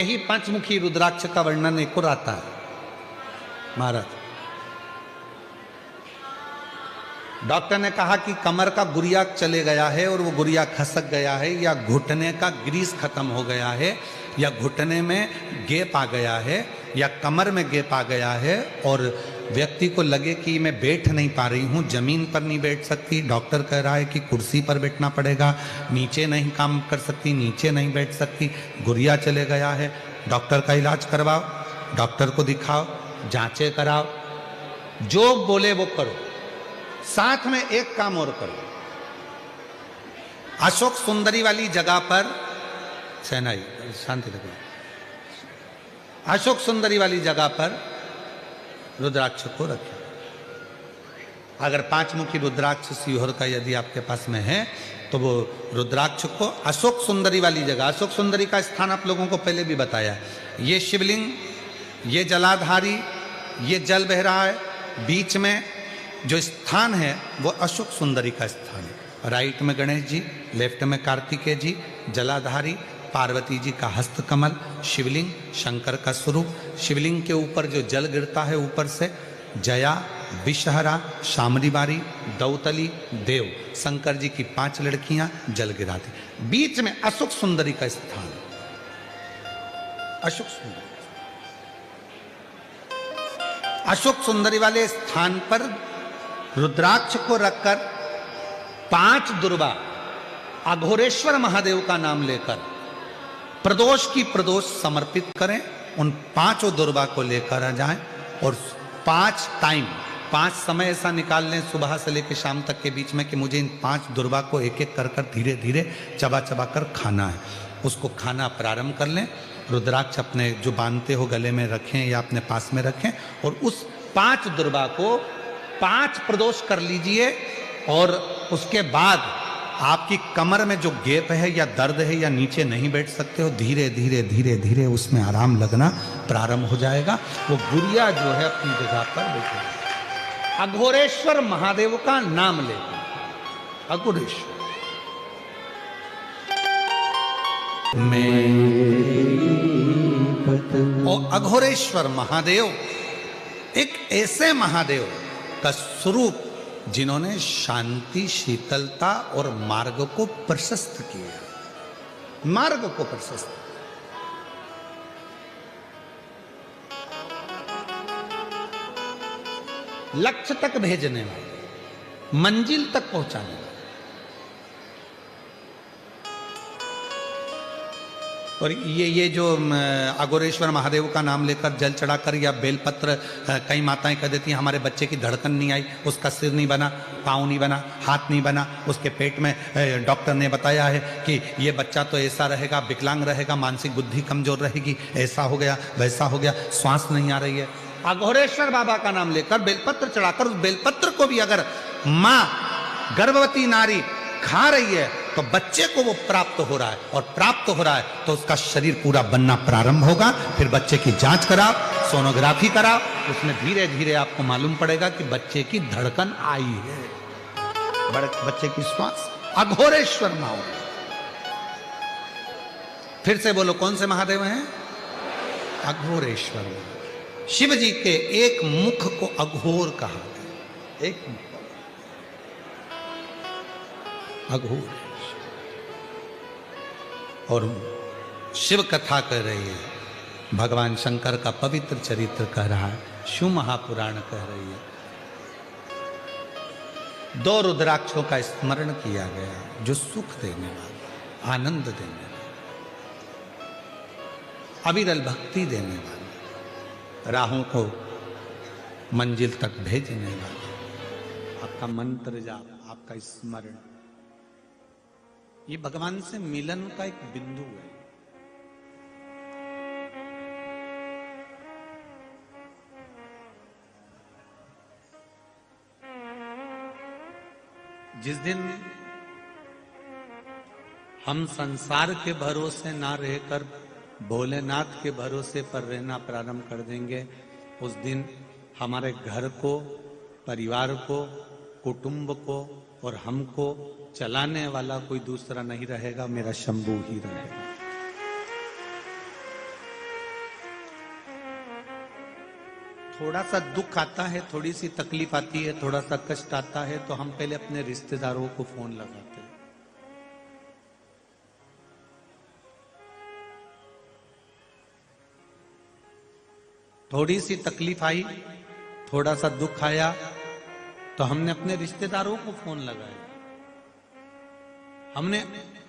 ही पंचमुखी रुद्राक्ष का वर्णन एक और आता है महाराज। डॉक्टर ने कहा कि कमर का गुरिया चले गया है और वो गुरिया खसक गया है, या घुटने का ग्रीस खत्म हो गया है, या घुटने में गैप आ गया है, या कमर में गैप आ गया है, और व्यक्ति को लगे कि मैं बैठ नहीं पा रही हूँ, जमीन पर नहीं बैठ सकती। डॉक्टर कह रहा है कि कुर्सी पर बैठना पड़ेगा, नीचे नहीं काम कर सकती, नीचे नहीं बैठ सकती, गुरिया चले गया है। डॉक्टर का इलाज करवाओ, डॉक्टर को दिखाओ, जांचें कराओ, जो बोले वो करो। साथ में एक काम और करो, अशोक सुंदरी वाली जगह पर सेनाई शांति रखो, अशोक सुंदरी वाली जगह पर रुद्राक्ष को रखें। अगर पांचमुखी रुद्राक्ष सीहोर का यदि आपके पास में है तो वो रुद्राक्ष को अशोक सुंदरी वाली जगह, अशोक सुंदरी का स्थान आप लोगों को पहले भी बताया, ये शिवलिंग, ये जलाधारी, ये जल बह रहा है, बीच में जो स्थान है वो अशोक सुंदरी का स्थान है। राइट में गणेश जी, लेफ्ट में कार्तिकेय जी, जलाधारी, पार्वती जी का हस्तकमल, शिवलिंग, शंकर का स्वरूप। शिवलिंग के ऊपर जो जल गिरता है ऊपर से, जया, विषहरा, शामरीबारी, दौतली, देव, शंकर जी की 5 लड़कियां जल गिराती। बीच में अशोक सुंदरी का स्थान, अशोक सुंदरी, अशोक सुंदरी वाले स्थान पर रुद्राक्ष को रखकर 5 दुर्वा अघोरेश्वर महादेव का नाम लेकर प्रदोष की प्रदोष समर्पित करें। उन 5 दुर्वा को लेकर आ जाएं और 5 टाइम, 5 समय ऐसा निकाल लें सुबह से लेकर शाम तक के बीच में कि मुझे इन 5 दुर्वा को एक एक कर कर धीरे धीरे चबा चबा कर खाना है। उसको खाना प्रारंभ कर लें। रुद्राक्ष अपने जो बांधते हो गले में रखें या अपने पास में रखें और उस 5 दुर्वा को 5 प्रदोष कर लीजिए। और उसके बाद आपकी कमर में जो गैप है या दर्द है या नीचे नहीं बैठ सकते हो, धीरे धीरे धीरे धीरे उसमें आराम लगना प्रारंभ हो जाएगा। वो गुड़िया जो है अपनी जगह पर बैठे, अघोरेश्वर महादेव का नाम लेकर, अघोरेश्वर और अघोरेश्वर महादेव एक ऐसे महादेव का स्वरूप जिन्होंने शांति, शीतलता और मार्ग को प्रशस्त किया, मार्ग को प्रशस्त, लक्ष्य तक भेजने वाले, मंजिल तक पहुंचाने वाले। और ये जो अघोरेश्वर महादेव का नाम लेकर जल चढ़ाकर या बेलपत्र, कई माताएं कह देती हैं हमारे बच्चे की धड़कन नहीं आई, उसका सिर नहीं बना, पाँव नहीं बना, हाथ नहीं बना, उसके पेट में डॉक्टर ने बताया है कि ये बच्चा तो ऐसा रहेगा, विकलांग रहेगा, मानसिक बुद्धि कमजोर रहेगी, ऐसा हो गया, वैसा हो गया, श्वास नहीं आ रही है। अघोरेश्वर बाबा का नाम लेकर बेलपत्र चढ़ाकर, उस बेलपत्र को भी अगर माँ गर्भवती नारी खा रही है तो बच्चे को वो प्राप्त हो रहा है, और प्राप्त हो रहा है तो उसका शरीर पूरा बनना प्रारंभ होगा। फिर बच्चे की जांच कराओ, सोनोग्राफी कराओ, उसमें धीरे धीरे आपको मालूम पड़ेगा कि बच्चे की धड़कन आई है, बच्चे की श्वास। अघोरेश्वर महादेव, फिर से बोलो कौन से महादेव हैं? अघोरेश्वर। शिव जी के एक मुख को अघोर कहा गया, एक मुख अघोर। और शिव कथा कह रही है, भगवान शंकर का पवित्र चरित्र कह रहा है, शिव महापुराण कह रही है। 2 रुद्राक्षों का स्मरण किया गया जो सुख देने वाले, आनंद देने वाले, अविरल भक्ति देने वाले, राहों को मंजिल तक भेजने वाले, आपका मंत्र जाप, आपका स्मरण, ये भगवान से मिलन का एक बिंदु है। जिस दिन हम संसार के भरोसे ना रहकर भोलेनाथ के भरोसे पर रहना प्रारंभ कर देंगे, उस दिन हमारे घर को, परिवार को, कुटुंब को और हमको चलाने वाला कोई दूसरा नहीं रहेगा, मेरा शंभू ही रहेगा। थोड़ा सा दुख आता है, थोड़ी सी तकलीफ आती है, थोड़ा सा कष्ट आता है, तो हम पहले अपने रिश्तेदारों को फोन लगाते हैं। थोड़ी सी तकलीफ आई, थोड़ा सा दुख आया, तो हमने अपने रिश्तेदारों को फोन लगाया, हमने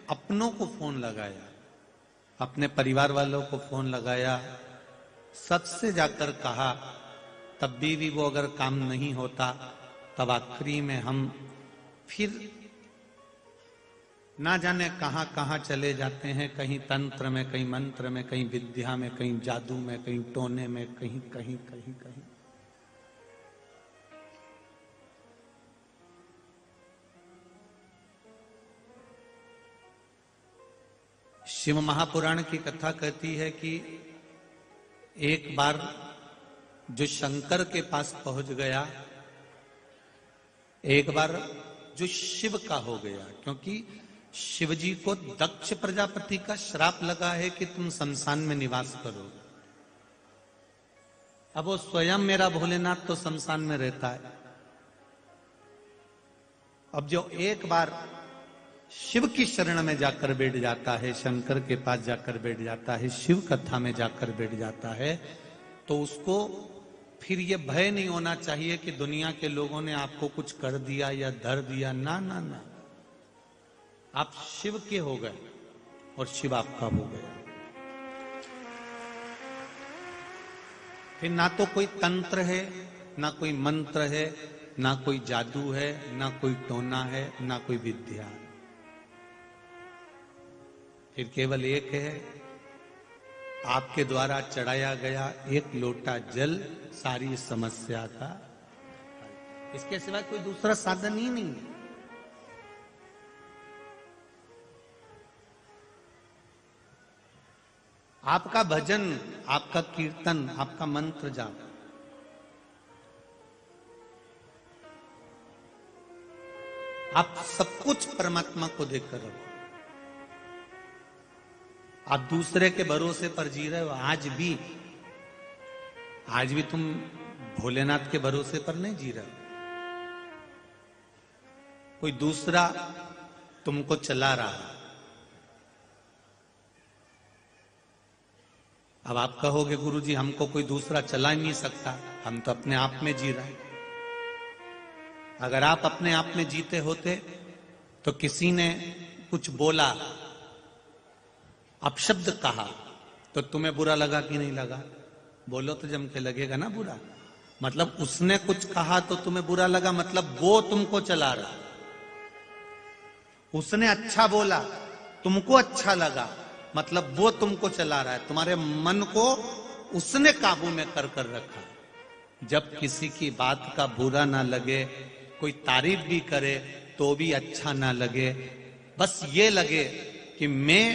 अपनों को फोन लगाया, अपने परिवार वालों को फोन लगाया, सबसे जाकर कहा। तब भी वो अगर काम नहीं होता, तब आखिरी में हम फिर ना जाने कहां कहां चले जाते हैं, कहीं तंत्र में, कहीं मंत्र में, कहीं विद्या में, कहीं जादू में, कहीं टोने में, कहीं कहीं कहीं कहीं। शिव महापुराण की कथा कहती है कि एक बार जो शंकर के पास पहुंच गया, एक बार जो शिव का हो गया, क्योंकि शिव जी को दक्ष प्रजापति का श्राप लगा है कि तुम शमशान में निवास करो। अब वो स्वयं मेरा भोलेनाथ तो शमशान में रहता है। अब जो एक बार शिव की शरण में जाकर बैठ जाता है, शंकर के पास जाकर बैठ जाता है, शिव कथा में जाकर बैठ जाता है, तो उसको फिर ये भय नहीं होना चाहिए कि दुनिया के लोगों ने आपको कुछ कर दिया या धर दिया। ना ना ना, आप शिव के हो गए और शिव आपका हो गया। फिर ना तो कोई तंत्र है, ना कोई मंत्र है, ना कोई जादू है, ना कोई टोना है, ना कोई विद्या। फिर केवल एक है, आपके द्वारा चढ़ाया गया एक लोटा जल सारी समस्या का। इसके सिवा कोई दूसरा साधन ही नहीं है। आपका भजन, आपका कीर्तन, आपका मंत्र जाप, आप सब कुछ परमात्मा को देखकर रखो। आप दूसरे के भरोसे पर जी रहे हो। आज भी तुम भोलेनाथ के भरोसे पर नहीं जी रहे हो। कोई दूसरा तुमको चला रहा है। अब आप कहोगे गुरुजी हमको कोई दूसरा चला ही नहीं सकता, हम तो अपने आप में जी रहे हैं। अगर आप अपने आप में जीते होते तो किसी ने कुछ बोला, अपशब्द कहा, तो तुम्हें बुरा लगा कि नहीं लगा? बोलो तो जम के लगेगा ना बुरा। मतलब उसने कुछ कहा तो तुम्हें बुरा लगा, मतलब वो तुमको चला रहा। उसने अच्छा बोला, तुमको अच्छा लगा, मतलब वो तुमको चला रहा है। तुम्हारे मन को उसने काबू में कर कर रखा। जब किसी की बात का बुरा ना लगे, कोई तारीफ भी करे तो भी अच्छा ना लगे, बस ये लगे कि मैं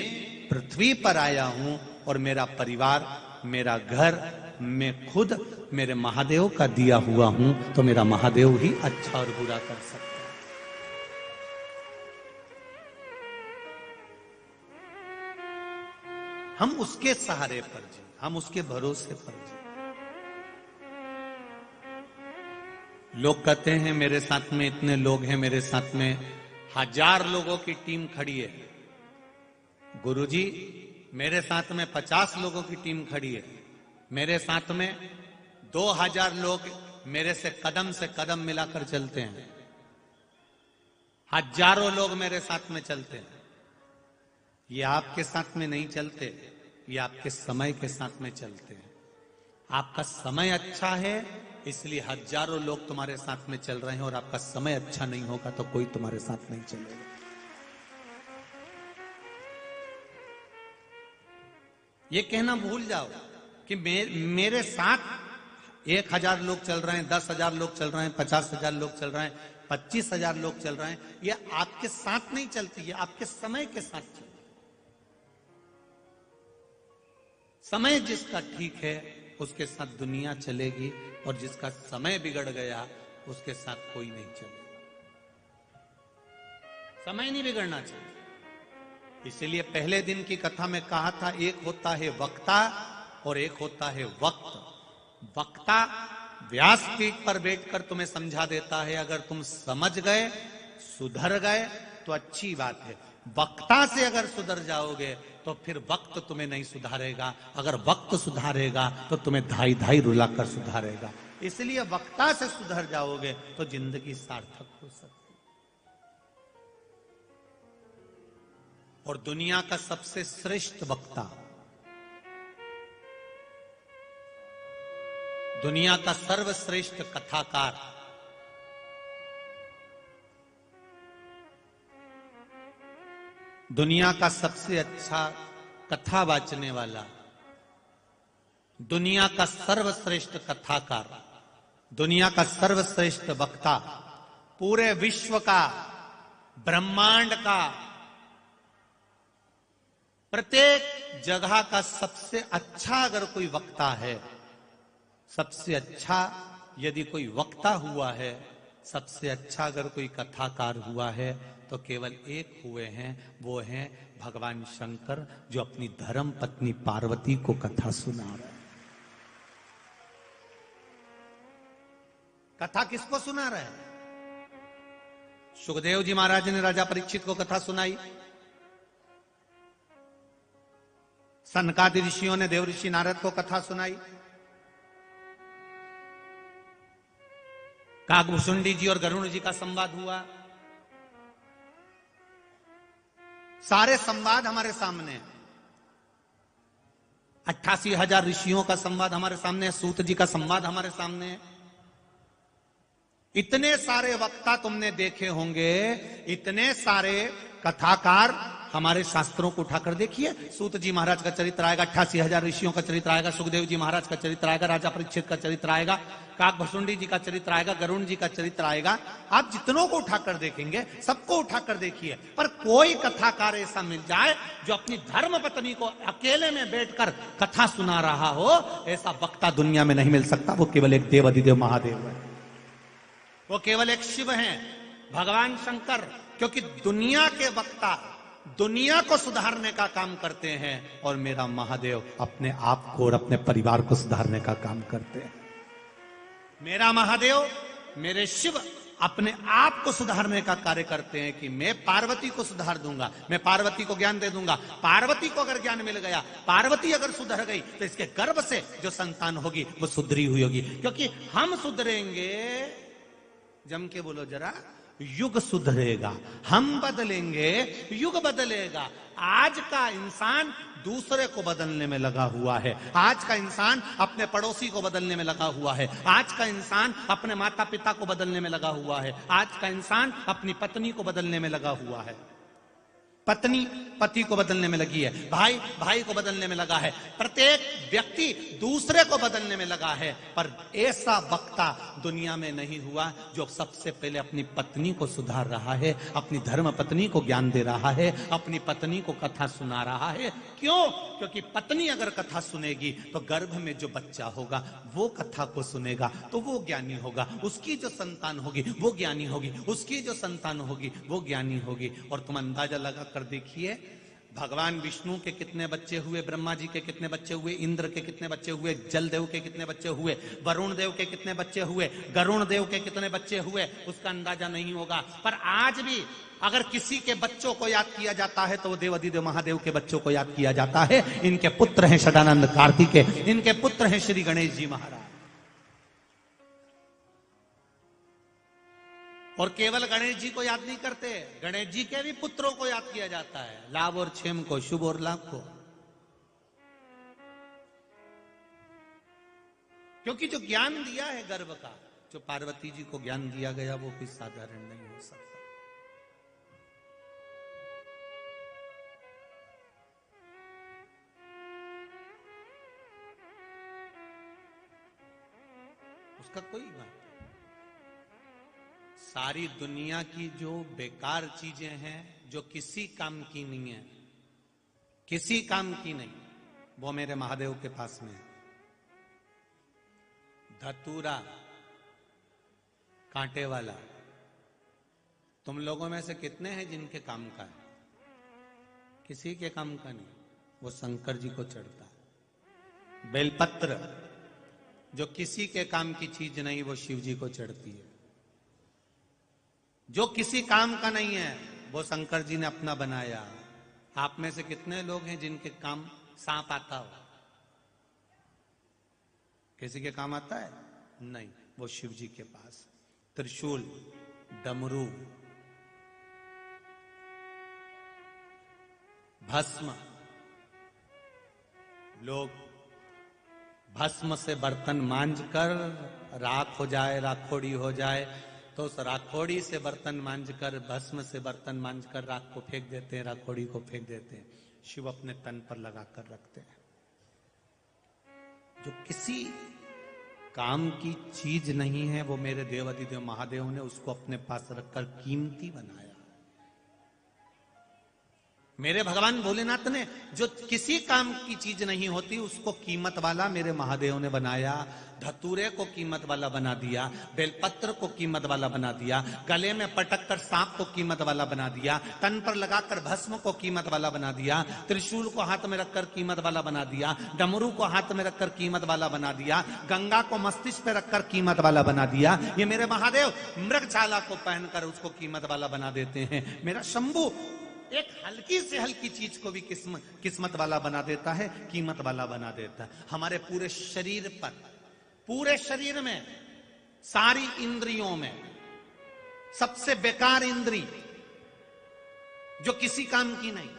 पृथ्वी पर आया हूं और मेरा परिवार, मेरा घर, मैं खुद मेरे महादेव का दिया हुआ हूं, तो मेरा महादेव ही अच्छा और बुरा कर सकता है। हम उसके सहारे पर जी, हम उसके भरोसे पर जी। लोग कहते हैं मेरे साथ में इतने लोग हैं, मेरे साथ में 1000 लोगों की टीम खड़ी है। गुरुजी मेरे साथ में 50 लोगों की टीम खड़ी है। मेरे साथ में 2000 लोग मेरे से कदम मिलाकर चलते हैं। हजारों लोग मेरे साथ में चलते हैं। ये आपके साथ में नहीं चलते, ये आपके समय के साथ में चलते हैं। आपका समय अच्छा है इसलिए हजारों लोग तुम्हारे साथ में चल रहे हैं, और आपका समय अच्छा नहीं होगा तो कोई तुम्हारे साथ नहीं चलेगा। ये कहना भूल जाओ कि मेरे साथ 1000 लोग चल रहे हैं, 10,000 लोग चल रहे हैं, 50,000 लोग चल रहे हैं, 25,000 लोग चल रहे हैं। ये आपके साथ नहीं चलती, ये आपके समय के साथ चलती। समय जिसका ठीक है उसके साथ दुनिया चलेगी, और जिसका समय बिगड़ गया उसके साथ कोई नहीं चलेगा। समय नहीं बिगड़ना चाहिए। इसलिए पहले दिन की कथा में कहा था, एक होता है वक्ता और एक होता है वक्त। वक्ता व्यासपीठ पर बैठकर तुम्हें समझा देता है। अगर तुम समझ गए, सुधर गए तो अच्छी बात है। वक्ता से अगर सुधर जाओगे तो फिर वक्त तुम्हें नहीं सुधारेगा। अगर वक्त सुधारेगा तो तुम्हें धाई धाई रुलाकर सुधारेगा। इसलिए वक्ता से सुधर जाओगे तो जिंदगी सार्थक हो सकती। और दुनिया का सबसे श्रेष्ठ वक्ता, दुनिया का सर्वश्रेष्ठ कथाकार, दुनिया का सबसे अच्छा कथा वाचने वाला, दुनिया का सर्वश्रेष्ठ कथाकार, दुनिया का सर्वश्रेष्ठ वक्ता, पूरे विश्व का, ब्रह्मांड का, प्रत्येक जगह का सबसे अच्छा अगर कोई वक्ता है, सबसे अच्छा यदि कोई वक्ता हुआ है, सबसे अच्छा अगर कोई कथाकार हुआ है तो केवल एक हुए हैं, वो हैं भगवान शंकर, जो अपनी धर्म पत्नी पार्वती को कथा सुना रहे हैं। कथा किसको सुना रहे हैं? सुखदेव जी महाराज ने राजा परीक्षित को कथा सुनाई। सनकादि ऋषियों ने देव ऋषि नारद को कथा सुनाई। काकभुसुंडी जी और गरुण जी का संवाद हुआ। सारे संवाद हमारे सामने हैं। 88,000 ऋषियों का संवाद हमारे सामने है। सूत जी का संवाद हमारे सामने है। इतने सारे वक्ता तुमने देखे होंगे, इतने सारे कथाकार हमारे शास्त्रों को उठाकर देखिए। सूत जी महाराज का चरित्र आएगा, 88,000 ऋषियों का चरित्र आएगा, सुखदेव जी महाराज का चरित्र आएगा, राजा परीक्षित का चरित्र आएगा, काकभुसुंडी जी का चरित्र आएगा, गरुण जी का चरित्र आएगा। आप जितनों को उठाकर देखेंगे, सबको उठाकर देखिए, पर कोई कथाकार ऐसा मिल जाए जो अपनी धर्म पत्नी को अकेले में बैठकर कथा सुना रहा हो, ऐसा वक्ता दुनिया में नहीं मिल सकता। वो केवल एक देव अधिदेव महादेव है, वो केवल एक शिव हैं, भगवान शंकर। क्योंकि दुनिया के वक्ता दुनिया को सुधारने का काम करते हैं और मेरा महादेव अपने आप को और अपने परिवार को सुधारने का काम करते हैं। मेरा महादेव, मेरे शिव अपने आप को सुधारने का कार्य करते हैं कि मैं पार्वती को सुधार दूंगा, मैं पार्वती को ज्ञान दे दूंगा। पार्वती को अगर ज्ञान मिल गया, पार्वती अगर सुधर गई तो इसके गर्भ से जो संतान होगी वो सुधरी हुई होगी। क्योंकि हम सुधरेंगे, जम के बोलो जरा, युग सुधरेगा। हम बदलेंगे, युग बदलेगा। आज का इंसान दूसरे को बदलने में लगा हुआ है। आज का इंसान अपने पड़ोसी को बदलने में लगा हुआ है। आज का इंसान अपने माता पिता को बदलने में लगा हुआ है। आज का इंसान अपनी पत्नी को बदलने में लगा हुआ है। पत्नी पति को बदलने में लगी है, भाई भाई को बदलने में लगा है, प्रत्येक व्यक्ति दूसरे को बदलने में लगा है। पर ऐसा वक्ता दुनिया में नहीं हुआ जो सबसे पहले अपनी पत्नी को सुधार रहा है, अपनी धर्म पत्नी को ज्ञान दे रहा है, अपनी पत्नी को कथा सुना रहा है। क्यों? क्योंकि पत्नी अगर कथा सुनेगी तो गर्भ में जो बच्चा होगा वो कथा को सुनेगा तो वो ज्ञानी होगा। उसकी जो संतान होगी वो ज्ञानी होगी, उसकी जो संतान होगी वो ज्ञानी होगी। और तुम अंदाजा लगा कर देखिए, भगवान विष्णु के कितने बच्चे हुए, ब्रह्मा जी के कितने बच्चे हुए, इंद्र के कितने बच्चे हुए, जल देव के कितने बच्चे हुए, वरुण देव के कितने बच्चे हुए, गरुण देव के कितने बच्चे हुए, उसका अंदाजा नहीं होगा। पर आज भी अगर किसी के बच्चों को याद किया जाता है तो वो देव अधिदेव महादेव के बच्चों को याद किया जाता है। इनके पुत्र हैं सदानंद कार्तिकेय, इनके पुत्र हैं श्री गणेश जी महाराज। और केवल गणेश जी को याद नहीं करते, गणेश जी के भी पुत्रों को याद किया जाता है, लाभ और क्षेम को, शुभ और लाभ को। क्योंकि जो ज्ञान दिया है गर्भ का, जो पार्वती जी को ज्ञान दिया गया, वो कोई साधारण नहीं हो सकता। उसका कोई बात नहीं। सारी दुनिया की जो बेकार चीजें हैं, जो किसी काम की नहीं है, किसी काम की नहीं, वो मेरे महादेव के पास में है। धतूरा कांटे वाला, तुम लोगों में से कितने हैं जिनके काम का है? किसी के काम का नहीं, वो शंकर जी को चढ़ता है। बेलपत्र, जो किसी के काम की चीज नहीं वो शिव जी को चढ़ती है। जो किसी काम का नहीं है वो शंकर जी ने अपना बनाया। आप में से कितने लोग हैं जिनके काम सांप आता हो? किसी के काम आता है? नहीं, वो शिव जी के पास त्रिशूल, डमरू, भस्म। लोग भस्म से बर्तन मांज कर राख हो जाए, राखोड़ी हो जाए, तो उस राखोड़ी से बर्तन मांज कर, भस्म से बर्तन मांज कर राख को फेंक देते हैं, राखोड़ी को फेंक देते हैं। शिव अपने तन पर लगा कर रखते हैं। जो किसी काम की चीज नहीं है वो मेरे देवाधिदेव महादेव ने उसको अपने पास रखकर कीमती बनाया। मेरे भगवान भोलेनाथ ने जो किसी काम की चीज नहीं होती उसको कीमत वाला मेरे महादेव ने बनाया। धतूरे को कीमत वाला बना दिया, बेलपत्र को कीमत वाला बना दिया, गले में पटक कर सांप को कीमत वाला बना दिया, तन पर लगाकर भस्म को कीमत वाला बना दिया, त्रिशूल को हाथ में रखकर कीमत वाला बना दिया, डमरू को हाथ में रखकर कीमत वाला बना दिया, गंगा को मस्तिष्क पे रखकर कीमत वाला बना दिया। ये मेरे महादेव मृगछाला को पहनकर उसको कीमत वाला बना देते हैं। मेरा शंभू एक हल्की से हल्की चीज को भी किस्मत वाला बना देता है, कीमत वाला बना देता है। हमारे पूरे शरीर पर, पूरे शरीर में, सारी इंद्रियों में सबसे बेकार इंद्री जो किसी काम की नहीं,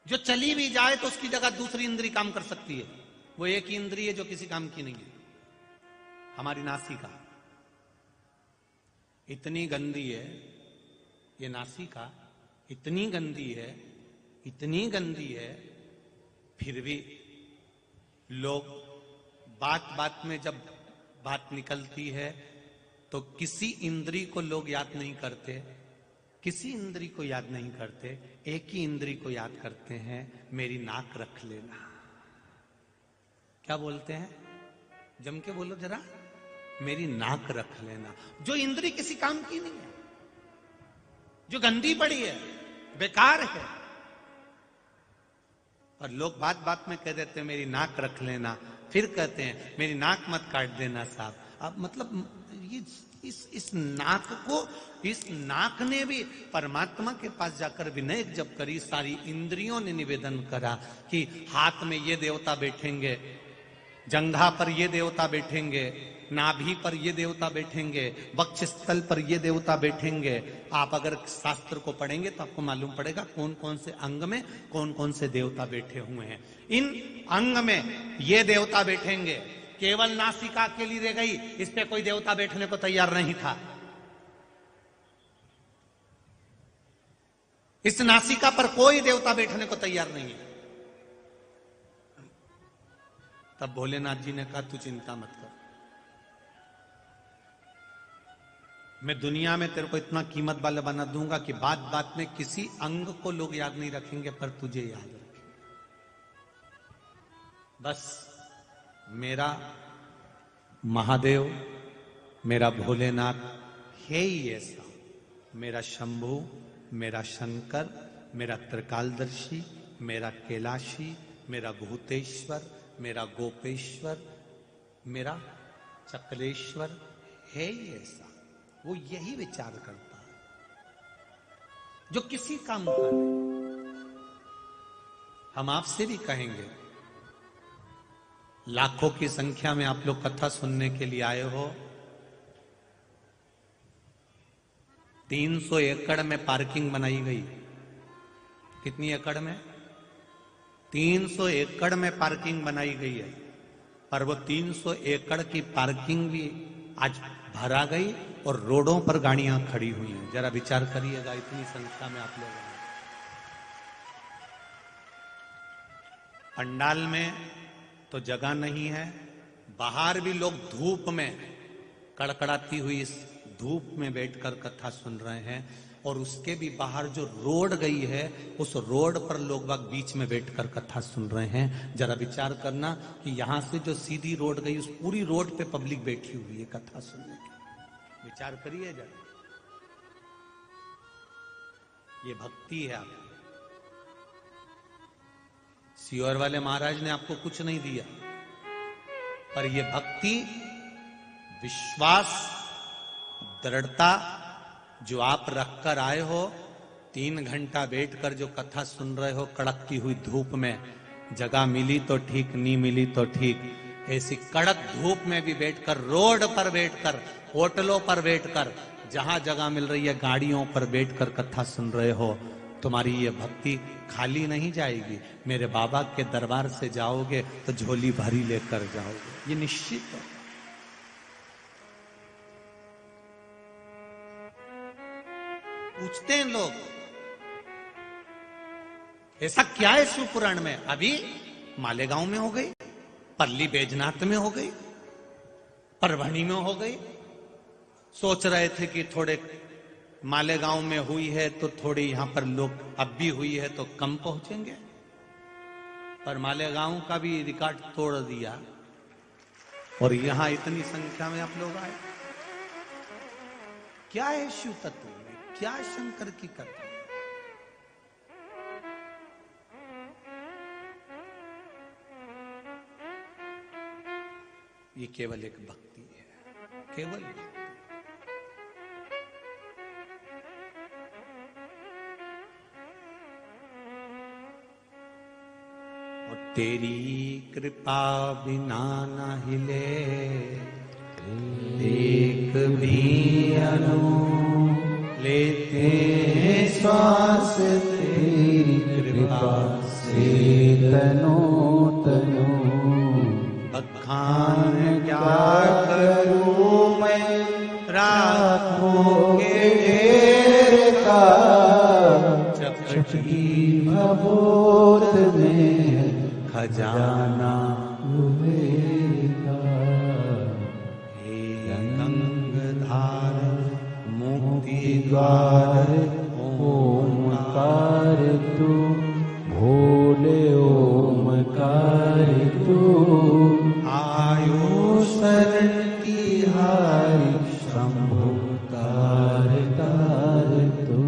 जो चली भी जाए तो उसकी जगह दूसरी इंद्री काम कर सकती है, वो एक ही इंद्री है जो किसी काम की नहीं है, हमारी नासिका। इतनी गंदी है ये नासिका, इतनी गंदी है, इतनी गंदी है, फिर भी लोग बात बात में जब बात निकलती है तो किसी इंद्री को लोग याद नहीं करते, किसी इंद्री को याद नहीं करते, एक ही इंद्री को याद करते हैं, मेरी नाक रख लेना। क्या बोलते हैं? जम के बोलो जरा, मेरी नाक रख लेना। जो इंद्री किसी काम की नहीं है, जो गंदी पड़ी है, बेकार है, और लोग बात बात में कह देते हैं मेरी नाक रख लेना, फिर कहते हैं मेरी नाक मत काट देना साहब। अब मतलब ये इस नाक को, इस नाक ने भी परमात्मा के पास जाकर विनय जब करी, सारी इंद्रियों ने निवेदन करा कि हाथ में ये देवता बैठेंगे, जंघा पर ये देवता बैठेंगे, नाभि पर ये देवता बैठेंगे, वक्ष स्थल पर ये देवता बैठेंगे। आप अगर शास्त्र को पढ़ेंगे तो आपको मालूम पड़ेगा कौन कौन से अंग में कौन कौन से देवता बैठे हुए हैं। इन अंग में ये देवता बैठेंगे, केवल नासिका अकेली रह गई, इस पे कोई देवता बैठने को तैयार नहीं था। इस नासिका पर कोई देवता बैठने को तैयार नहीं है। तब भोलेनाथ जी ने कहा तू चिंता मत कर, मैं दुनिया में तेरे को इतना कीमत वाला बना दूंगा कि बात बात में किसी अंग को लोग याद नहीं रखेंगे पर तुझे याद रखेंगे। बस मेरा महादेव, मेरा भोलेनाथ है ही ऐसा, मेरा शंभू, मेरा शंकर, मेरा त्रिकालदर्शी, मेरा कैलाशी, मेरा भूतेश्वर, मेरा गोपेश्वर, मेरा चकलेश्वर है ही ऐसा। वो यही विचार करता है जो किसी काम का नहीं। हम आपसे भी कहेंगे, लाखों की संख्या में आप लोग कथा सुनने के लिए आए हो, 300 एकड़ में पार्किंग बनाई गई। कितनी एकड़ में? 300 एकड़ में पार्किंग बनाई गई है, पर वो 300 एकड़ की पार्किंग भी आज भरा गई और रोडों पर गाड़ियां खड़ी हुई हैं। जरा विचार करिएगा, इतनी संख्या में आप लोग हैं। पंडाल में तो जगह नहीं है, बाहर भी लोग धूप में, कड़कड़ाती हुई इस धूप में बैठकर कथा सुन रहे हैं, और उसके भी बाहर जो रोड गई है उस रोड पर लोग बाग बीच में बैठकर कथा सुन रहे हैं। जरा विचार करना कि यहां से जो सीधी रोड गई उस पूरी रोड पे पब्लिक बैठी हुई है कथा सुनने की। विचार करिए जरा, ये भक्ति है आपकी। सीहोर वाले महाराज ने आपको कुछ नहीं दिया, पर ये भक्ति, विश्वास, दृढ़ता जो आप रखकर आए हो, 3 घंटा बैठकर जो कथा सुन रहे हो कड़कती हुई धूप में, जगह मिली तो ठीक, नहीं मिली तो ठीक, ऐसी कड़क धूप में भी बैठकर, रोड पर बैठकर, होटलों पर बैठकर, जहां जगह मिल रही है गाड़ियों पर बैठकर कथा सुन रहे हो, तुम्हारी ये भक्ति खाली नहीं जाएगी। मेरे बाबा के दरबार से जाओगे तो झोली भरी लेकर जाओगे, ये निश्चित है। पूछते हैं लोग, ऐसा क्या है शिवपुराण में? अभी मालेगांव में हो गई, पल्ली बैजनाथ में हो गई, परभणी में हो गई। सोच रहे थे कि थोड़े मालेगांव में हुई है तो थोड़ी यहां पर लोग, अब भी हुई है तो कम पहुंचेंगे, पर मालेगांव का भी रिकॉर्ड तोड़ दिया और यहां इतनी संख्या में आप लोग आए। क्या है शिव तत्व में? क्या शंकर की कथा? ये केवल एक भक्ति है, केवल भक्ति। और तेरी कृपा बिना न हिले एक भी अनु, लेते श्वास तेरी कृपा से तनो तनो। बखान क्या करूं मैं राखों के ढेर का, चपटी भभूत में खजाना हुएगा। हे गंगधार मुक्ति द्वार ओमकार तू, भोले ओमकार तू, आयु शरण की हारी शंभु तार तार तू।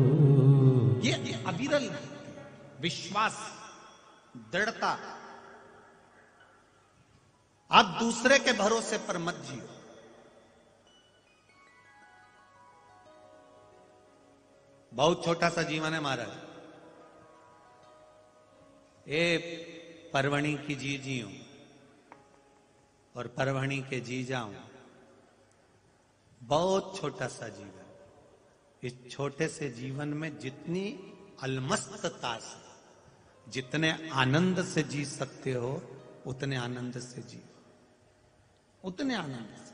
ये अविरल विश्वास, दृढ़ता। आप दूसरे के भरोसे पर मत जियो। बहुत छोटा सा जीवन है महाराज। ए परवणी की जी जियो और परवणी के जी जाऊं, बहुत छोटा सा जीवन। इस छोटे से जीवन में जितनी अलमस्तता से, जितने आनंद से जी सकते हो, उतने आनंद से जियो, उतने आनंद से।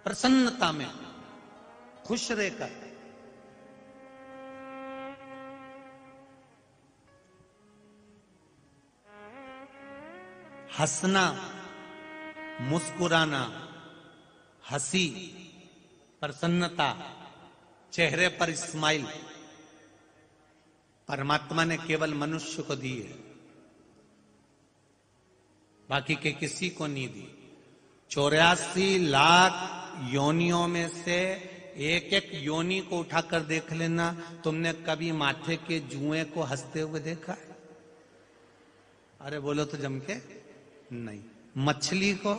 प्रसन्नता में खुश रहकर, हंसना, मुस्कुराना, हंसी, प्रसन्नता, चेहरे पर स्माइल परमात्मा ने केवल मनुष्य को दी है, बाकी के किसी को नहीं दी। 84 लाख योनियों में से एक एक योनि को उठाकर देख लेना। तुमने कभी माथे के जुए को हंसते हुए देखा है? अरे बोलो तो जम के नहीं। मछली को,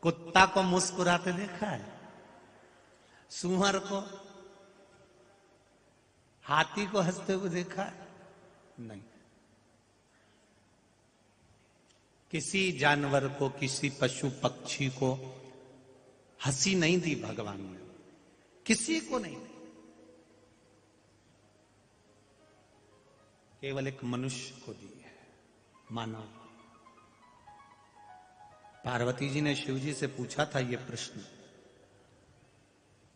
कुत्ता को मुस्कुराते देखा है? सूअर को, हाथी को हंसते हुए देखा है? नहीं। किसी जानवर को, किसी पशु पक्षी को हंसी नहीं दी भगवान ने, किसी को नहीं दी। केवल एक मनुष्य को दी है, मानव। पार्वती जी ने शिव जी से पूछा था ये प्रश्न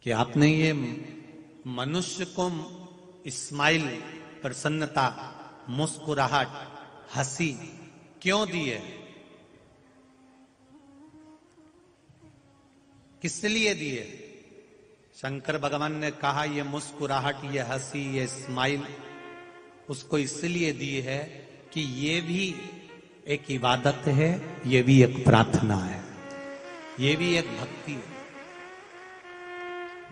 कि आपने ये मनुष्य को स्माइल, प्रसन्नता, मुस्कुराहट, हंसी क्यों दी है? किस लिए दी है? शंकर भगवान ने कहा ये मुस्कुराहट, ये हंसी, ये स्माइल उसको इसलिए दी है कि ये भी एक इबादत है, ये भी एक प्रार्थना है, ये भी एक भक्ति है।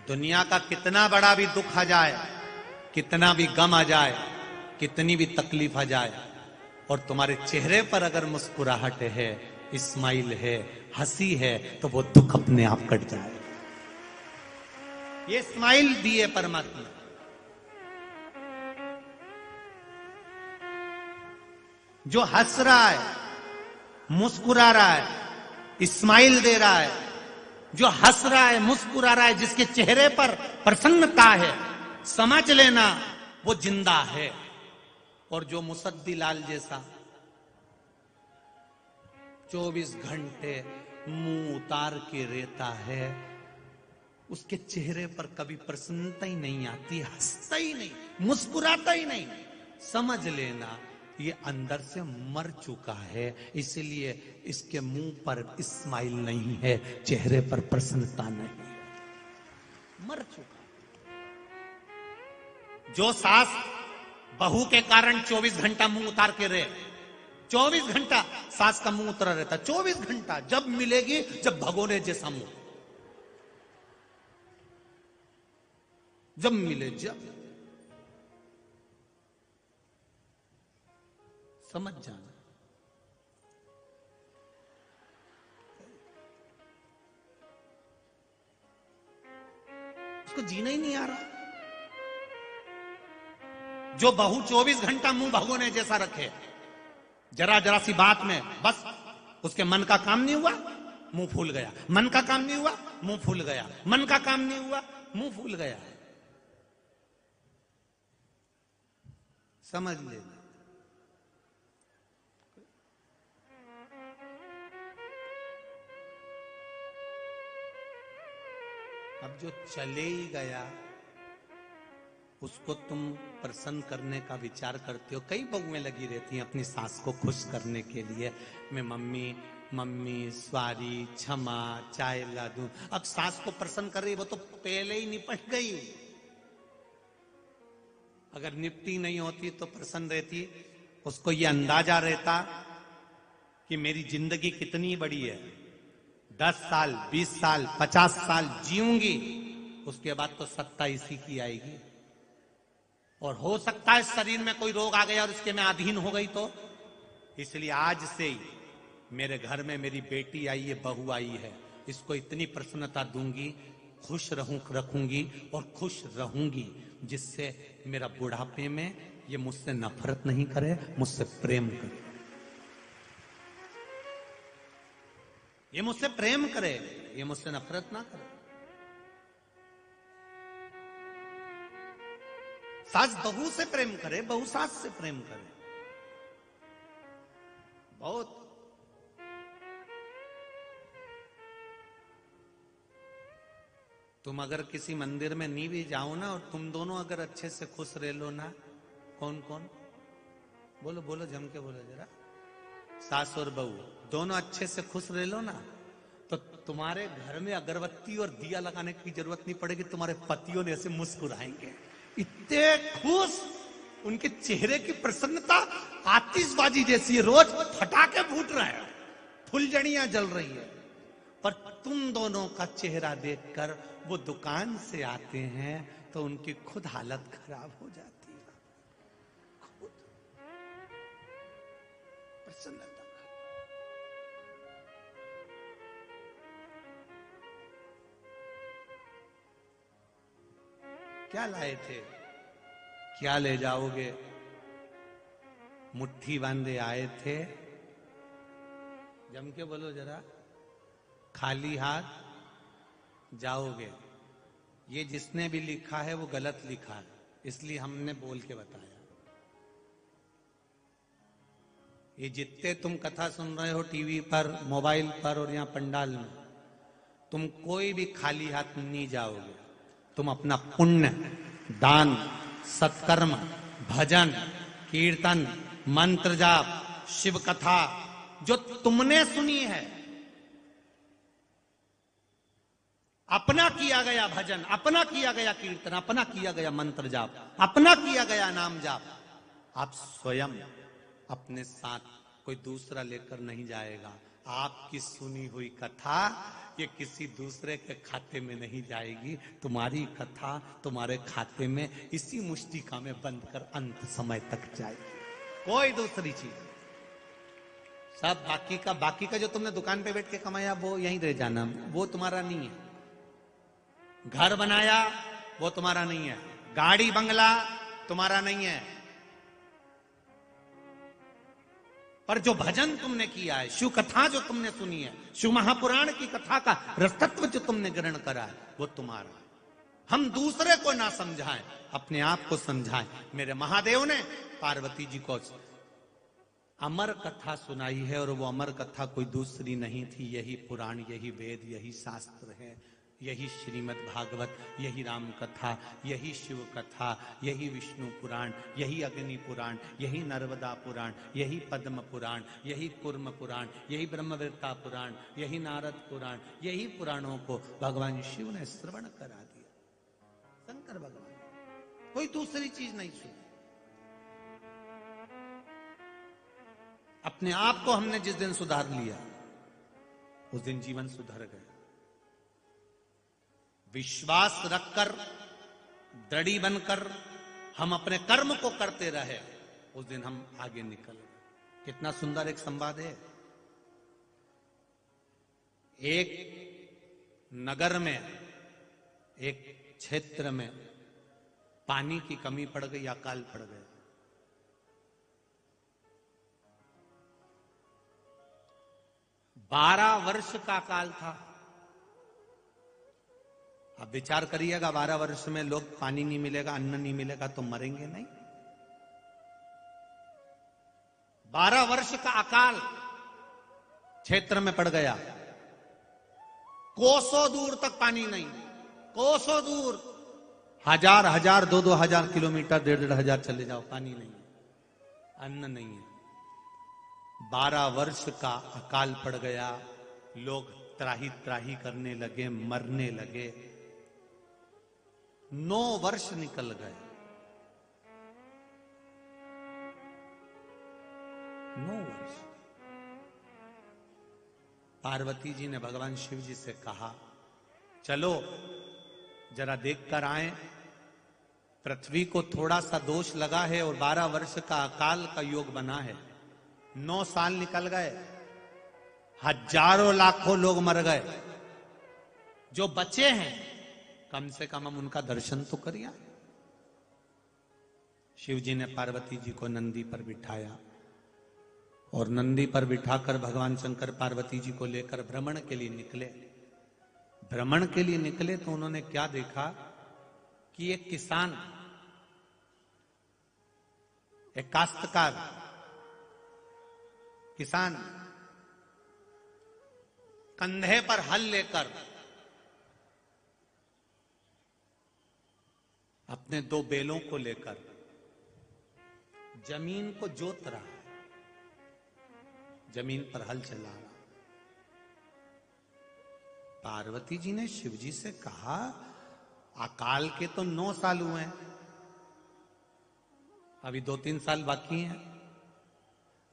दुनिया का कितना बड़ा भी दुख आ जाए, कितना भी गम आ जाए, कितनी भी तकलीफ आ जाए, और तुम्हारे चेहरे पर अगर मुस्कुराहट है, स्माइल है, हंसी है, तो वो दुख अपने आप कट जाए। ये स्माइल दिए परमात्मा। जो हंस रहा है, मुस्कुरा रहा है, स्माइल दे रहा है, जो हंस रहा है, मुस्कुरा रहा है, जिसके चेहरे पर प्रसन्नता है, समझ लेना वो जिंदा है। और जो मुसद्दी लाल जैसा 24 घंटे मुंह उतार के रहता है, उसके चेहरे पर कभी प्रसन्नता ही नहीं आती, हंसता ही नहीं, मुस्कुराता ही नहीं, समझ लेना ये अंदर से मर चुका है। इसलिए इसके मुंह पर स्माइल नहीं है, चेहरे पर प्रसन्नता नहीं है, मर चुका। जो सास बहू के कारण 24 घंटा मुंह उतार के रहे, 24 घंटा सास का मुंह उतरा रहता, 24 घंटा, जब मिलेगी जब भगोने जैसा मुंह, जब मिले जब, समझ जाना। उसको जीना ही नहीं आ रहा। जो बहू 24 घंटा मुंह भगोने जैसा रखे, जरा जरा सी बात में बस उसके मन का काम नहीं हुआ, मुंह फूल गया, मन का काम नहीं हुआ, मुंह फूल गया, मन का काम नहीं हुआ, मुंह फूल गया। समझ लेना। अब जो चले ही गया उसको तुम प्रसन्न करने का विचार करते हो। कई बहुएं लगी रहती हैं अपनी सास को खुश करने के लिए, मैं मम्मी मम्मी स्वारी क्षमा चाय ला दूं। अब सास को प्रसन्न कर रही, वो तो पहले ही निपट गई। अगर निपटी नहीं होती तो प्रसन्न रहती, उसको ये अंदाजा रहता कि मेरी जिंदगी कितनी बड़ी है, 10 साल 20 साल 50 साल जीऊंगी, उसके बाद तो सत्ता इसी की आएगी। और हो सकता है शरीर में कोई रोग आ गया और इसके मैं अधीन हो गई तो। इसलिए आज से ही मेरे घर में मेरी बेटी आई है, बहू आई है, इसको इतनी प्रसन्नता दूंगी, खुश रखूंगी और खुश रहूंगी, जिससे मेरा बुढ़ापे में ये मुझसे नफरत नहीं करे, मुझसे प्रेम करे, ये मुझसे प्रेम करे, ये मुझसे नफरत ना करे। सास बहू से प्रेम करे, बहू सास से प्रेम करे। बहुत तुम अगर किसी मंदिर में नहीं भी जाओ ना, और तुम दोनों अगर अच्छे से खुश रह लो ना, कौन कौन बोलो बोलो, जम के बोलो जरा, सास और बहू दोनों अच्छे से खुश रह लो ना, तो तुम्हारे घर में अगरबत्ती और दिया लगाने की जरूरत नहीं पड़ेगी। तुम्हारे पतियों ने ऐसे मुस्कुराएंगे, इतने खुश, उनके चेहरे की प्रसन्नता आतिशबाजी जैसी है, रोज फटाके फूट रहे हैं, फुलझड़ियां जल रही है, पर तुम दोनों का चेहरा देखकर वो दुकान से आते हैं तो उनकी खुद हालत खराब हो जाती है, खुद प्रसन्नता। क्या लाए थे, क्या ले जाओगे? मुट्ठी बांधे आए थे, जम के बोलो जरा, खाली हाथ जाओगे। ये जिसने भी लिखा है वो गलत लिखा है, इसलिए हमने बोल के बताया। ये जितने तुम कथा सुन रहे हो टीवी पर, मोबाइल पर और यहाँ पंडाल में, तुम कोई भी खाली हाथ नहीं जाओगे। तुम अपना पुण्य, दान, सत्कर्म, भजन, कीर्तन, मंत्र जाप, शिव कथा जो तुमने सुनी है, अपना किया गया भजन, अपना किया गया कीर्तन, अपना किया गया मंत्र जाप, अपना किया गया नाम जाप, आप स्वयं अपने साथ, कोई दूसरा लेकर नहीं जाएगा। आपकी सुनी हुई कथा ये किसी दूसरे के खाते में नहीं जाएगी, तुम्हारी कथा तुम्हारे खाते में इसी मुष्टिका में बंद कर अंत समय तक जाएगी, कोई दूसरी चीज। सब बाकी का जो तुमने दुकान पे बैठ के कमाया वो यहीं रह जाना, वो तुम्हारा नहीं है। घर बनाया वो तुम्हारा नहीं है, गाड़ी बंगला तुम्हारा नहीं है, पर जो भजन तुमने किया है, शिव कथा जो तुमने सुनी है, शिव महापुराण की कथा का रसतत्व जो तुमने ग्रहण करा है, वो तुम्हारा है। हम दूसरे को ना समझाएं, अपने आप को समझाएं। मेरे महादेव ने पार्वती जी को अमर कथा सुनाई है, और वो अमर कथा कोई दूसरी नहीं थी, यही पुराण, यही वेद, यही शास्त्र है, यही श्रीमद् भागवत, यही राम कथा, यही शिव कथा, यही विष्णु पुराण, यही अग्नि पुराण, यही नर्मदा पुराण, यही पद्म पुराण, यही कूर्म पुराण, यही ब्रह्मवेत्ता पुराण, यही नारद पुराण, यही पुराणों को भगवान शिव ने श्रवण करा दिया। शंकर भगवान कोई दूसरी चीज नहीं सुनी। अपने आप को हमने जिस दिन सुधार लिया, उस दिन जीवन सुधर गया। विश्वास रखकर, दृढ़ी बनकर हम अपने कर्म को करते रहे, उस दिन हम आगे निकल गए। कितना सुंदर एक संवाद है। एक नगर में, एक क्षेत्र में पानी की कमी पड़ गई, अकाल पड़ गए। बारह वर्ष का अकाल था। अब विचार करिएगा, 12 वर्ष में लोग पानी नहीं मिलेगा, अन्न नहीं मिलेगा तो मरेंगे नहीं। 12 वर्ष का अकाल क्षेत्र में पड़ गया। कोसों दूर तक पानी नहीं, कोसों दूर, हजार 2 हजार किलोमीटर, 1.5 हजार चले जाओ, पानी नहीं है, अन्न नहीं है। 12 वर्ष का अकाल पड़ गया। लोग त्राही त्राही करने लगे, मरने लगे। 9 वर्ष निकल गए। 9 वर्ष। पार्वती जी ने भगवान शिव जी से कहा, चलो जरा देख कर आए, पृथ्वी को थोड़ा सा दोष लगा है और 12 वर्ष का अकाल का योग बना है। 9 साल निकल गए, हजारों लाखों लोग मर गए। जो बचे हैं कम से कम हम उनका दर्शन तो करिए। शिव जी ने पार्वती जी को नंदी पर बिठाया, और नंदी पर बिठाकर भगवान शंकर पार्वती जी को लेकर भ्रमण के लिए निकले। भ्रमण के लिए निकले तो उन्होंने क्या देखा कि एक किसान, एक काश्तकार किसान कंधे पर हल लेकर अपने 2 बैलों को लेकर जमीन को जोत रहा है, जमीन पर हल चला रहा। पार्वती जी ने शिव जी से कहा, अकाल के तो 9 साल हुए हैं, अभी 2-3 साल बाकी हैं।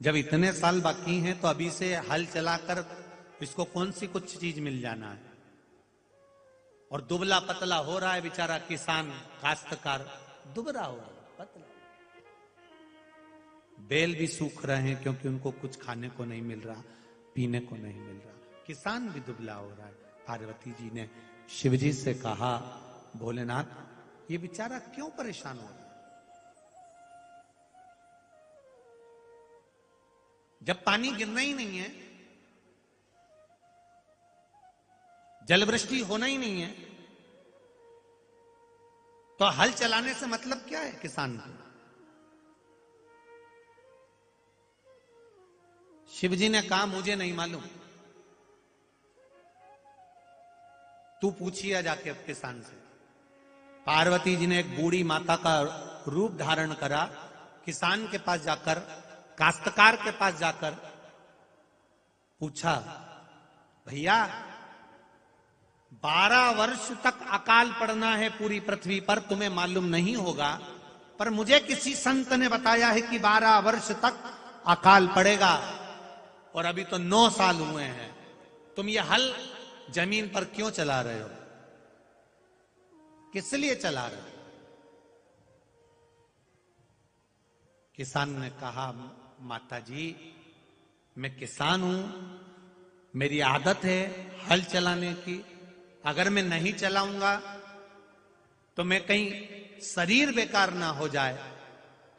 जब इतने साल बाकी हैं तो अभी से हल चलाकर इसको कौन सी कुछ चीज मिल जाना है। और दुबला पतला हो रहा है बेचारा किसान, काश्तकार दुबला हो रहा है, पतला। बैल भी सूख रहे हैं क्योंकि उनको कुछ खाने को नहीं मिल रहा, पीने को नहीं मिल रहा। किसान भी दुबला हो रहा है। पार्वती जी ने शिव जी से कहा, भोलेनाथ ये बेचारा क्यों परेशान हो रहा है? जब पानी गिरना ही नहीं है, जलवृष्टि होना ही नहीं है, तो हल चलाने से मतलब क्या है किसान को? शिव जी ने कहा, मुझे नहीं मालूम, तू पूछिए जाके अब किसान से। पार्वती जी ने एक बूढ़ी माता का रूप धारण करा, किसान के पास जाकर, काश्तकार के पास जाकर पूछा, भैया 12 वर्ष तक अकाल पड़ना है पूरी पृथ्वी पर, तुम्हें मालूम नहीं होगा, पर मुझे किसी संत ने बताया है कि 12 वर्ष तक अकाल पड़ेगा। और अभी तो 9 साल हुए हैं, तुम ये हल जमीन पर क्यों चला रहे हो? किस लिए चला रहे हो? किसान ने कहा, माता जी मैं किसान हूं, मेरी आदत है हल चलाने की, अगर मैं नहीं चलाऊंगा तो मैं कहीं शरीर बेकार ना हो जाए,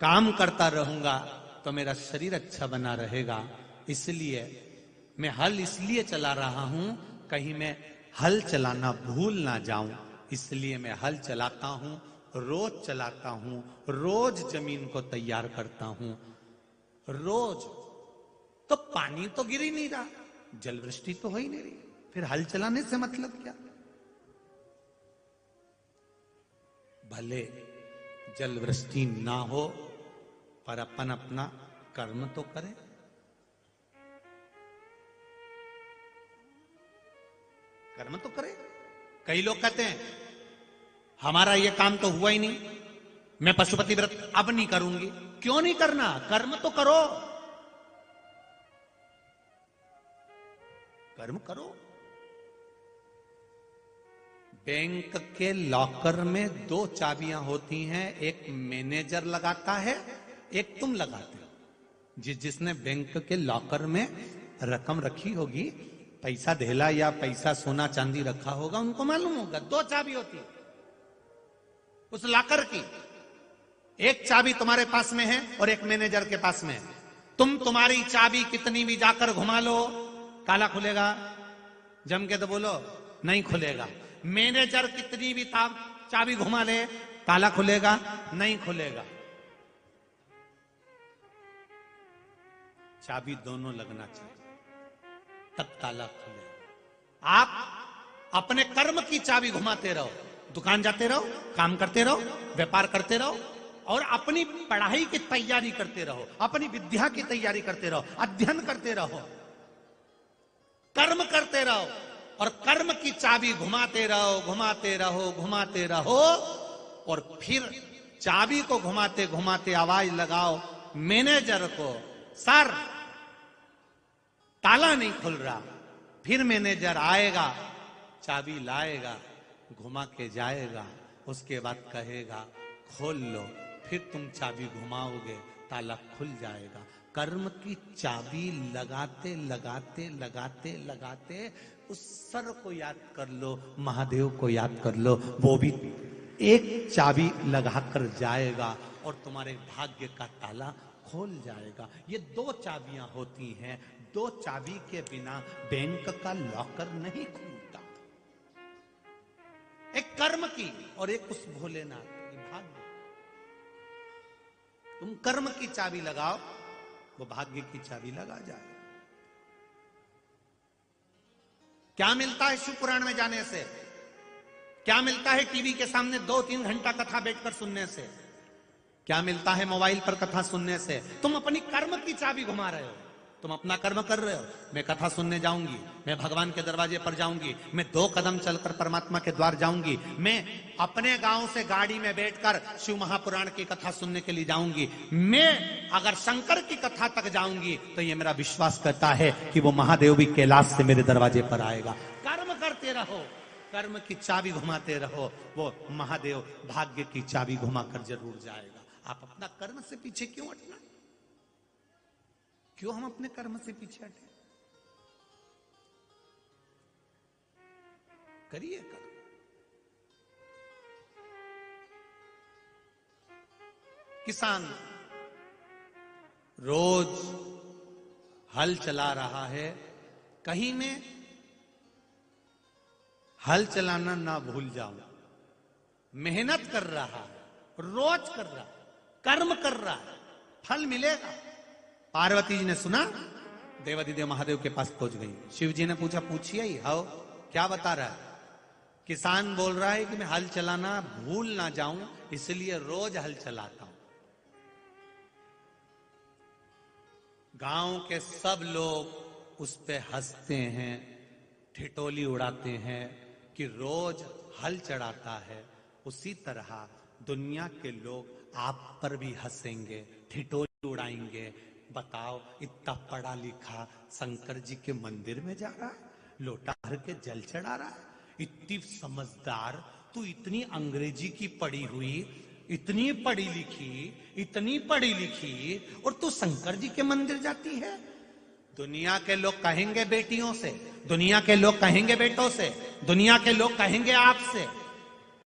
काम करता रहूंगा तो मेरा शरीर अच्छा बना रहेगा, इसलिए मैं हल इसलिए चला रहा हूं कहीं मैं हल चलाना भूल ना जाऊं, इसलिए मैं हल चलाता हूं, रोज चलाता हूं, रोज जमीन को तैयार करता हूं, रोज। तो पानी तो गिर ही नहीं रहा, जल वृष्टि तो हो ही नहीं रही, फिर हल चलाने से मतलब क्या? भले जल वृष्टि ना हो पर अपन अपना कर्म तो करें। कर्म तो करें। कई लोग कहते हैं हमारा ये काम तो हुआ ही नहीं, मैं पशुपति व्रत अब नहीं करूंगी। क्यों नहीं करना? कर्म तो करो, कर्म करो। बैंक के लॉकर में 2 चाबियां होती हैं, एक मैनेजर लगाता है, एक तुम लगाते हो। जिसने बैंक के लॉकर में रकम रखी होगी, पैसा धेला या पैसा सोना चांदी रखा होगा, उनको मालूम होगा 2 चाबी होती है उस लॉकर की। एक चाबी तुम्हारे पास में है और एक मैनेजर के पास में है। तुम्हारी चाबी कितनी भी जाकर घुमा लो, ताला खुलेगा? जम के तो बोलो, नहीं खुलेगा। मैनेजर कितनी भी चाबी घुमा ले, ताला खुलेगा? नहीं खुलेगा। चाबी दोनों लगना चाहिए, तब ताला खुलेगा। आप अपने कर्म की चाबी घुमाते रहो, दुकान जाते रहो, काम करते रहो, व्यापार करते रहो, और अपनी पढ़ाई की तैयारी करते रहो, अपनी विद्या की तैयारी करते रहो, अध्ययन करते रहो, कर्म करते रहो, और कर्म की चाबी घुमाते रहो, घुमाते रहो, घुमाते रहो, और फिर चाबी को घुमाते घुमाते आवाज लगाओ मैनेजर को, सर ताला नहीं खुल रहा। फिर मैनेजर आएगा, चाबी लाएगा, घुमा के जाएगा, उसके बाद कहेगा खोल लो, फिर तुम चाबी घुमाओगे, ताला खुल जाएगा। कर्म की चाबी लगाते लगाते लगाते लगाते उस सर को याद कर लो, महादेव को याद कर लो, वो भी एक चाबी लगाकर जाएगा और तुम्हारे भाग्य का ताला खोल जाएगा। ये 2 चाबियां होती हैं, 2 चाबी के बिना बैंक का लॉकर नहीं खुलता। एक कर्म की और एक उस भोलेनाथ की भाग्य। तुम कर्म की चाबी लगाओ, वो भाग्य की चाबी लगा जाए। क्या मिलता है शिव पुराण में जाने से? क्या मिलता है टीवी के सामने 2-3 घंटा कथा बैठकर सुनने से? क्या मिलता है मोबाइल पर कथा सुनने से? तुम अपनी कर्म की चाबी घुमा रहे हो, तुम अपना कर्म कर रहे हो। मैं कथा सुनने जाऊंगी, मैं भगवान के दरवाजे पर जाऊंगी, मैं 2 कदम चलकर परमात्मा के द्वार जाऊंगी, मैं अपने गांव से गाड़ी में बैठकर शिव महापुराण की कथा सुनने के लिए जाऊंगी, मैं अगर शंकर की कथा तक जाऊंगी तो ये मेरा विश्वास करता है कि वो महादेव भी कैलाश से मेरे दरवाजे पर आएगा। कर्म करते रहो, कर्म की चाबी घुमाते रहो, वो महादेव भाग्य की चाबी घुमाकर जरूर जाएगा। आप अपना कर्म से पीछे क्यों हटना? क्यों हम अपने कर्म से पीछे हटे? करिए कर्म। किसान रोज हल चला रहा है, कहीं में हल चलाना ना भूल जाऊं। मेहनत कर रहा है, रोज कर रहा है, कर्म कर रहा है, फल मिलेगा। पार्वती जी ने सुना, देवादिदेव महादेव के पास पहुंच गई। शिव जी ने पूछा, पूछिए ही, हाउ क्या बता रहा है? किसान बोल रहा है कि मैं हल चलाना भूल ना जाऊं, इसलिए रोज हल चलाता हूं। गांव के सब लोग उस पे हंसते हैं, ठिठोली उड़ाते हैं कि रोज हल चढ़ाता है। उसी तरह दुनिया के लोग आप पर भी हंसेंगे, ठिठोली उड़ाएंगे, बताओ, इतना पढ़ा लिखा शंकर जी के मंदिर में जा रहा है, लोटा भर के जल चढ़ा रहा है, इतनी समझदार तू, इतनी अंग्रेजी की पढ़ी हुई, इतनी पढ़ी लिखी, और तू शंकर जी के मंदिर जाती है। दुनिया के लोग कहेंगे बेटियों से, दुनिया के लोग कहेंगे बेटों से, दुनिया के लोग कहेंगे आपसे,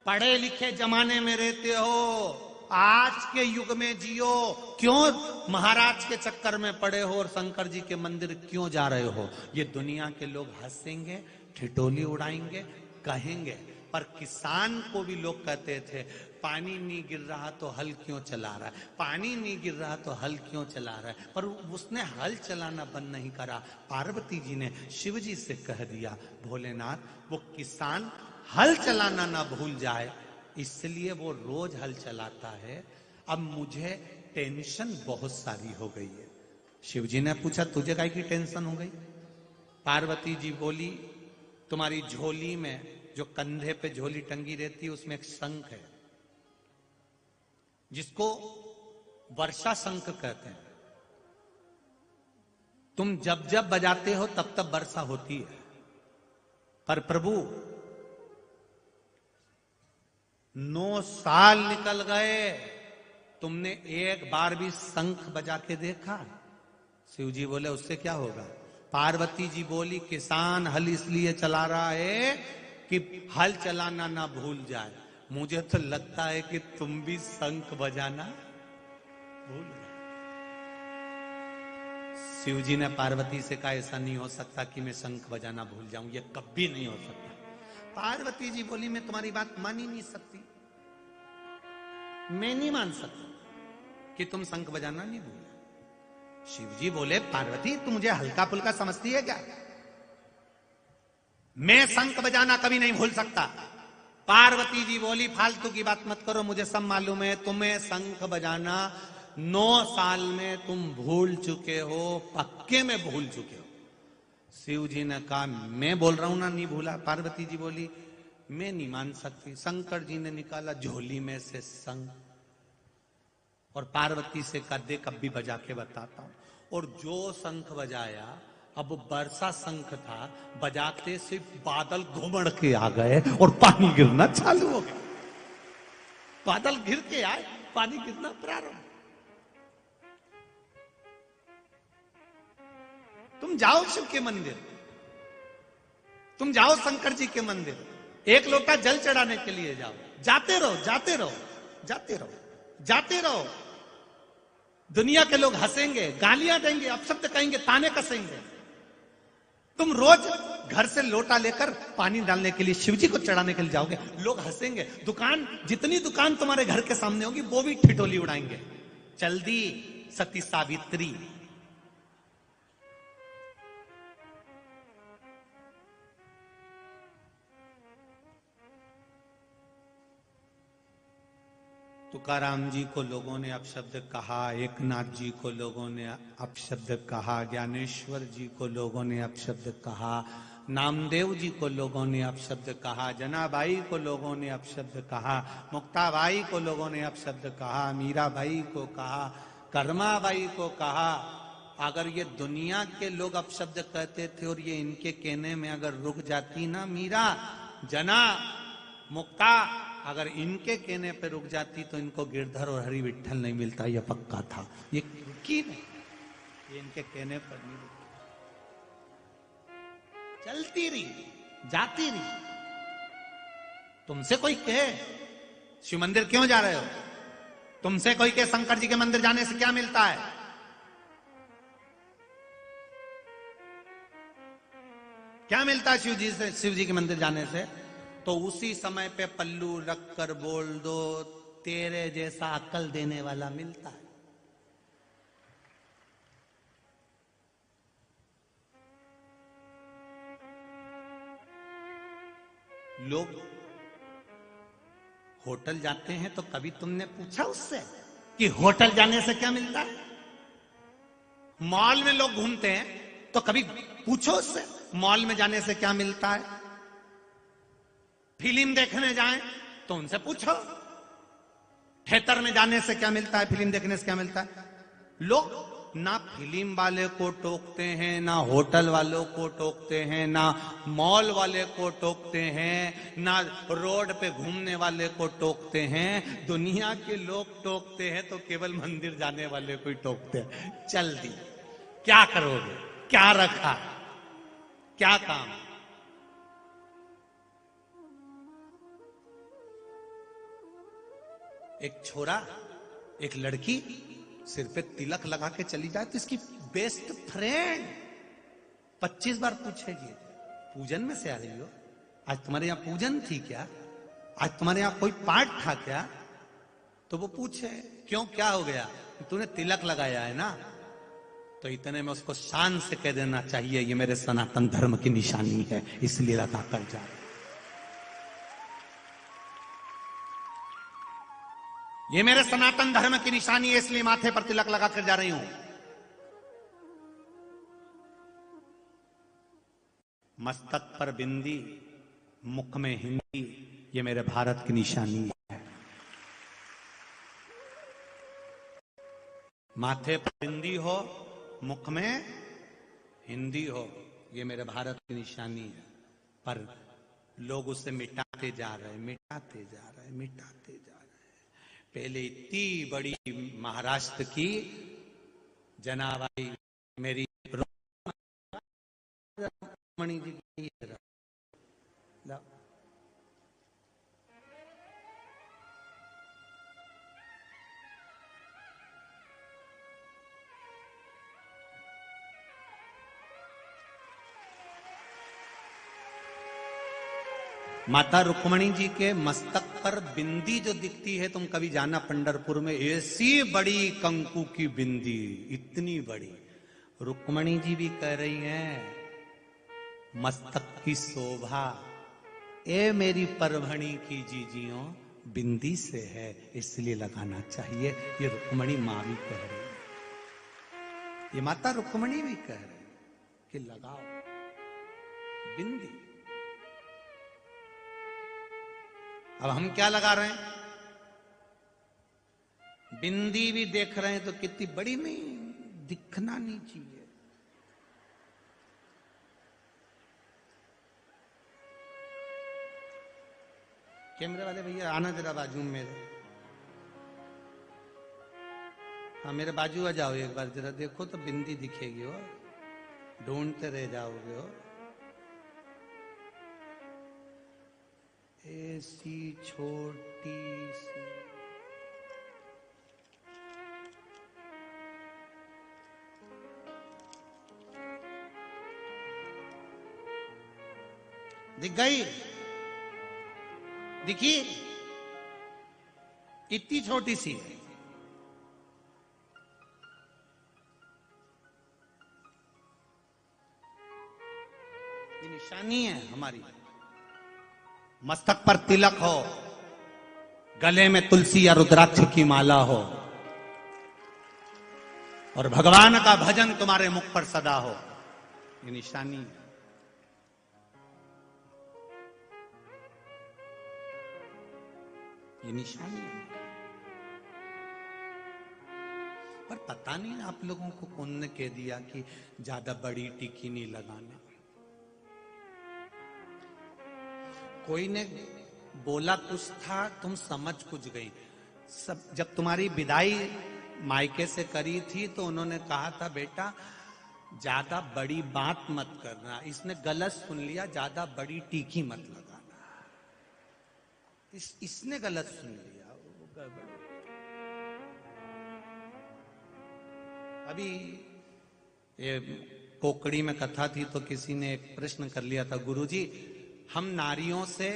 पढ़े लिखे जमाने में रहते हो, आज के युग में जियो, क्यों महाराज के चक्कर में पड़े हो और शंकर जी के मंदिर क्यों जा रहे हो? ये दुनिया के लोग हंसेंगे, ठिठोली उड़ाएंगे, कहेंगे। पर किसान को भी लोग कहते थे, पानी नहीं गिर रहा तो हल क्यों चला रहा है, पानी नहीं गिर रहा तो हल क्यों चला रहा है, पर उसने हल चलाना बंद नहीं करा। पार्वती जी ने शिव जी से कह दिया, भोलेनाथ वो किसान हल चलाना ना भूल जाए, इसलिए वो रोज हल चलाता है। अब मुझे टेंशन बहुत सारी हो गई है। शिव जी ने पूछा, तुझे काहे की टेंशन हो गई? पार्वती जी बोली, तुम्हारी झोली में, जो कंधे पे झोली टंगी रहती है, उसमें एक शंख है, जिसको वर्षा शंख कहते हैं। तुम जब जब बजाते हो तब तब वर्षा होती है, पर प्रभु 9 साल निकल गए, तुमने एक बार भी शंख बजा के देखा? शिव जी बोले, उससे क्या होगा? पार्वती जी बोली, किसान हल इसलिए चला रहा है कि हल चलाना ना भूल जाए। मुझे तो लगता है कि तुम भी शंख बजाना भूल गए। शिव जी ने पार्वती से कहा, ऐसा नहीं हो सकता कि मैं शंख बजाना भूल जाऊं, ये कभी नहीं हो सकता। पार्वती जी बोली, मैं तुम्हारी बात मान ही नहीं सकती, मैं नहीं मान सकती कि तुम शंख बजाना नहीं भूल। शिव जी बोले, पार्वती तू मुझे हल्का फुल्का समझती है क्या? मैं शंख बजाना कभी नहीं भूल सकता। पार्वती जी बोली, फालतू की बात मत करो, मुझे सब मालूम है, तुम्हें शंख बजाना 9 साल में तुम भूल चुके हो, पक्के में भूल चुके हो। शिव जी ने कहा, मैं बोल रहा हूं ना नहीं भूला। पार्वती जी बोली, मैं नहीं मान सकती। शंकर जी ने निकाला झोली में से शंख और पार्वती से कहा, दे कभी बजा के बताता हूं। और जो शंख बजाया, अब वर्षा शंख था, बजाते से बादल घुमड़ के आ गए और पानी गिरना चालू हो गया। बादल घिर के आए, पानी गिरना प्रारंभ। तुम जाओ शिव के मंदिर, तुम जाओ शंकर जी के मंदिर, एक लोटा जल चढ़ाने के लिए जाओ, जाते रहो, जाते रहो, जाते रहो, जाते रहो। दुनिया के लोग हंसेंगे, गालियां देंगे, अपशब्द कहेंगे, ताने कसेंगे। तुम रोज घर से लोटा लेकर पानी डालने के लिए, शिव जी को चढ़ाने के लिए जाओगे, लोग हंसेंगे। दुकान, जितनी दुकान तुम्हारे घर के सामने होगी, वो भी ठिठोली उड़ाएंगे। चल दी सती सावित्री। तुकाराम जी को लोगों ने अपशब्द कहा, एकनाथ जी को लोगों ने अपशब्द कहा, ज्ञानेश्वर जी को लोगों ने अपशब्द कहा, नामदेव जी को लोगों ने अपशब्द कहा, जनाबाई को लोगों ने अपशब्द कहा, मुक्ताबाई को लोगों ने अपशब्द कहा, मीराबाई को कहा, कर्माबाई को कहा। अगर ये दुनिया के लोग अपशब्द कहते थे और ये इनके कहने में अगर रुक जाती ना, मीरा, जना, मुक्ता, अगर इनके कहने पे रुक जाती तो इनको गिरधर और हरि विठल नहीं मिलता, यह पक्का था। ये रुकी नहीं, ये इनके कहने पर नहीं रुकी, चलती रही, जाती रही। तुमसे कोई कहे शिव मंदिर क्यों जा रहे हो, तुमसे कोई कहे शंकर जी के मंदिर जाने से क्या मिलता है, क्या मिलता है शिव जी से, शिव जी के मंदिर जाने से? तो उसी समय पे पल्लू रख कर बोल दो, तेरे जैसा अक्ल देने वाला मिलता है। लोग होटल जाते हैं तो कभी तुमने पूछा उससे कि होटल जाने से क्या मिलता है? मॉल में लोग घूमते हैं तो कभी पूछो उससे मॉल में जाने से क्या मिलता है? फिल्म देखने जाएं तो उनसे पूछो थिएटर में जाने से क्या मिलता है, फिल्म देखने से क्या मिलता है? लोग ना फिल्म वाले को टोकते हैं, ना होटल वालों को टोकते हैं, ना मॉल वाले को टोकते हैं, ना रोड पे घूमने वाले को टोकते हैं। दुनिया के लोग टोकते हैं तो केवल मंदिर जाने वाले को ही टोकते हैं। चल दी, क्या करोगे, क्या रखा, क्या काम। एक छोरा, एक लड़की सिर पे तिलक लगा के चली जाए तो इसकी बेस्ट फ्रेंड 25 बार पूछेगी, पूजन में से आ रही हो? आज तुम्हारे यहां पूजन थी क्या? आज तुम्हारे यहां कोई पाठ था क्या? तो वो पूछे क्यों, क्या हो गया? तूने तिलक लगाया है ना। तो इतने में उसको शान से कह देना चाहिए, ये मेरे सनातन धर्म की निशानी है, इसलिए लगा कर जा। ये मेरे सनातन धर्म की निशानी है, इसलिए माथे पर तिलक लगा कर जा रही हूं। मस्तक पर बिंदी, मुख में हिंदी, ये मेरे भारत की निशानी है। माथे पर बिंदी हो, मुख में हिंदी हो, ये मेरे भारत की निशानी है। पर लोग उसे मिटाते जा रहे, मिटाते जा रहे, मिटाते जा रहे। पहले इतनी बड़ी महाराष्ट्र की जनाबाई मेरी रुक्मणी जी की माता रुक्मणी जी के मस्तक पर बिंदी जो दिखती है, तुम कभी जाना पंढरपुर में, ऐसी बड़ी कंकु की बिंदी, इतनी बड़ी। रुक्मणी जी भी कह रही हैं मस्तक की शोभा ए मेरी परभणी की जीजियों बिंदी से है, इसलिए लगाना चाहिए। ये रुक्मणी मां भी कह रही है, ये माता रुक्मणी भी कह रही है कि लगाओ बिंदी। अब हम क्या लगा रहे हैं? बिंदी भी देख रहे हैं तो कितनी बड़ी में दिखना नहीं चाहिए। कैमरे वाले भैया आना जरा बाजू में मेरे। हाँ मेरे बाजू आ जाओ एक बार, जरा देखो तो बिंदी दिखेगी हो, ढूंढते रह जाओगे हो। ऐसी छोटी सी दिख गई, दिखी, इतनी छोटी सी है। ये निशानी है हमारी। मस्तक पर तिलक हो, गले में तुलसी या रुद्राक्ष की माला हो, और भगवान का भजन तुम्हारे मुख पर सदा हो, ये निशानी है। ये निशानी है। पर पता नहीं आप लोगों को कौन ने कह दिया कि ज्यादा बड़ी टिकी नहीं लगाना। कोई ने बोला कुछ था, तुम समझ कुछ गई। सब जब तुम्हारी विदाई मायके से करी थी तो उन्होंने कहा था बेटा ज्यादा बड़ी बात मत करना। इसने गलत सुन लिया, ज्यादा बड़ी टीकी मत लगाना। इसने गलत सुन लिया, वो गड़बड़। अभी ये कोकड़ी में कथा थी तो किसी ने एक प्रश्न कर लिया था, गुरुजी हम नारियों से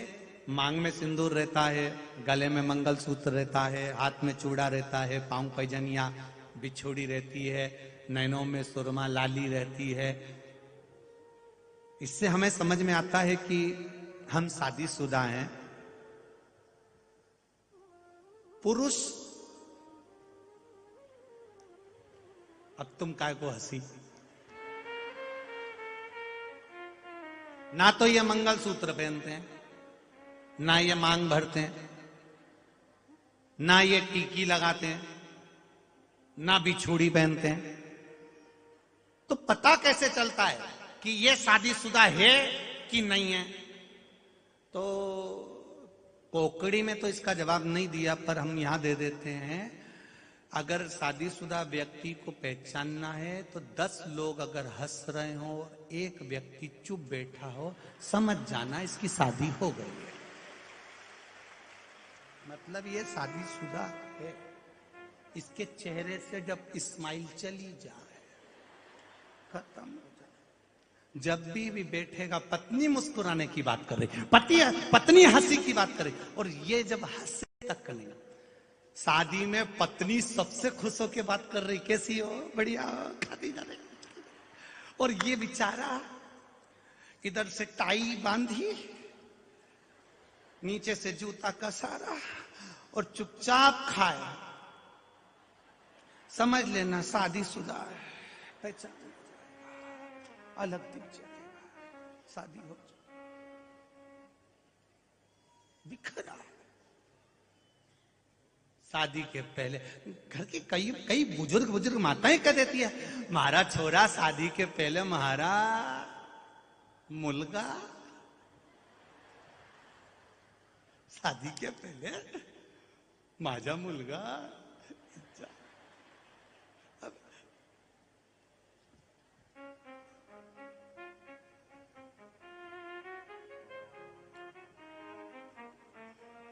मांग में सिंदूर रहता है, गले में मंगलसूत्र रहता है, हाथ में चूड़ा रहता है, पांव पैजनिया बिछोड़ी रहती है, नैनों में सुरमा लाली रहती है। इससे हमें समझ में आता है कि हम शादीशुदा हैं। पुरुष, अब तुम काय को हंसी? ना तो ये मंगलसूत्र पहनते हैं, ना ये मांग भरते हैं, ना ये टीकी लगाते हैं, ना बिछुड़ी पहनते हैं, तो पता कैसे चलता है कि ये शादीशुदा है कि नहीं है? तो कोकड़ी में तो इसका जवाब नहीं दिया, पर हम यहां दे देते हैं। अगर शादीशुदा व्यक्ति को पहचानना है तो 10 लोग अगर हंस रहे हो और एक व्यक्ति चुप बैठा हो, समझ जाना इसकी शादी हो गई है, मतलब ये शादीशुदा है। इसके चेहरे से जब स्माइल चली जाए, खत्म हो जाए। जब भी बैठेगा, पत्नी मुस्कुराने की बात कर रही, पत्नी हंसी की बात कर रही, और ये जब हंसे तक नहीं। शादी में पत्नी सबसे खुश होकर बात कर रही, कैसी हो, बढ़िया हो, खाती जा रही, और ये बेचारा इधर से टाई बांधी, नीचे से जूता का सारा, और चुपचाप खाए। समझ लेना शादीशुदा है, पहचान अलग दिख जाएगा, शादी हो बिखरा। शादी के पहले घर की कई बुजुर्ग माताएं कह देती है, महारा छोरा शादी के पहले महारा मुलगा, शादी के पहले माझा मुलगा।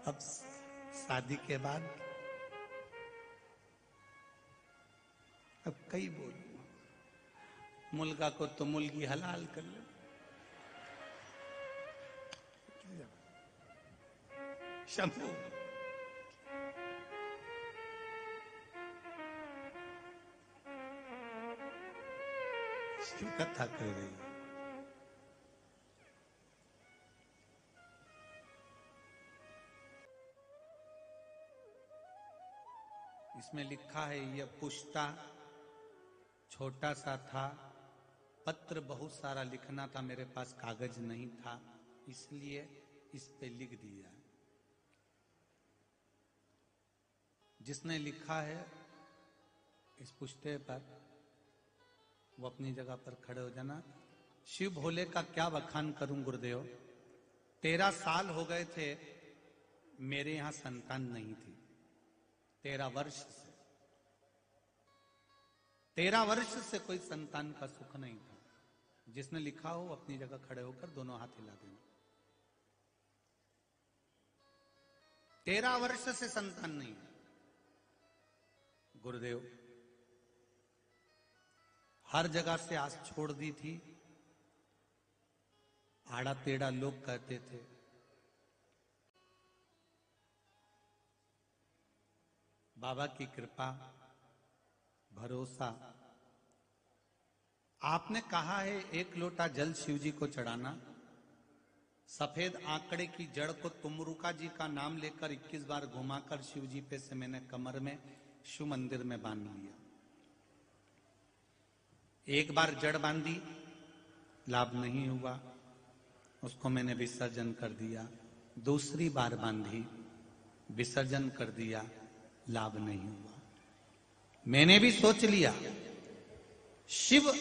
अब शादी के बाद अब कई बोलूं, मुलगा को तो मुलगी हलाल कर लो, शंभू शिव कथा कर रही है। इसमें लिखा है, यह पुष्टा छोटा सा था, पत्र बहुत सारा लिखना था, मेरे पास कागज नहीं था, इसलिए इस पे लिख दिया। जिसने लिखा है इस पुष्टे पर, वो अपनी जगह पर खड़े हो जाना। शिव भोले का क्या बखान करूं गुरुदेव, 13 साल हो गए थे मेरे यहां संतान नहीं थी। 13 वर्ष से कोई संतान का सुख नहीं था। जिसने लिखा हो अपनी जगह खड़े होकर दोनों हाथ हिला देना। 13 वर्ष से संतान नहीं। गुरुदेव हर जगह से आस छोड़ दी थी। आड़ा टेढ़ा लोग कहते थे, बाबा की कृपा, भरोसा। आपने कहा है 1 लोटा जल शिव जी को चढ़ाना। सफेद आंकड़े की जड़ को तुमरुका जी का नाम लेकर 21 बार घुमाकर शिव जी पे से मैंने कमर में शिव मंदिर में बांध लिया। 1 बार जड़ बांधी, लाभ नहीं हुआ, उसको मैंने विसर्जन कर दिया। दूसरी बार बांधी, विसर्जन कर दिया, लाभ नहीं हुआ। मैंने भी सोच लिया शिव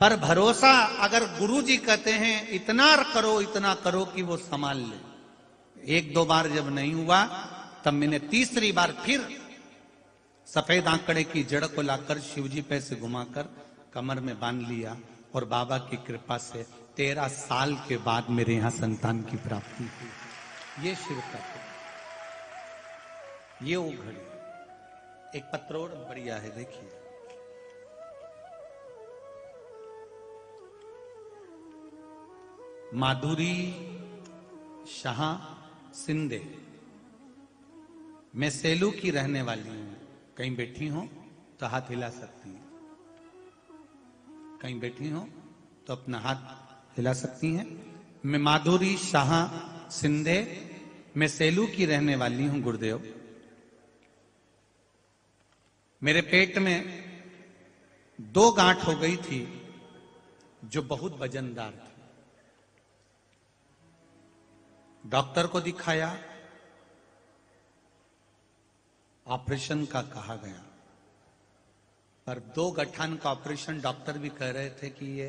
पर भरोसा, अगर गुरु जी कहते हैं इतना करो कि वो संभाल ले। 1-2 बार जब नहीं हुआ, तब मैंने तीसरी बार फिर सफेद आंकड़े की जड़ को लाकर शिवजी पे से घुमाकर कमर में बांध लिया, और बाबा की कृपा से 13 साल के बाद मेरे यहां संतान की प्राप्ति हुई। ये शिव का, ये वो घड़ी। एक पत्र और बढ़िया है, देखिए। माधुरी शाह सिंधे, मैं सेलू की रहने वाली हूं। कहीं बैठी हो तो हाथ हिला सकती हैं, कहीं बैठी हो तो अपना हाथ हिला सकती हैं। मैं माधुरी शाह सिंधे, मैं सेलू की रहने वाली हूं गुरुदेव। मेरे पेट में 2 गांठ हो गई थी जो बहुत वजनदार थी। डॉक्टर को दिखाया, ऑपरेशन का कहा गया, पर 2 गठान का ऑपरेशन डॉक्टर भी कह रहे थे कि ये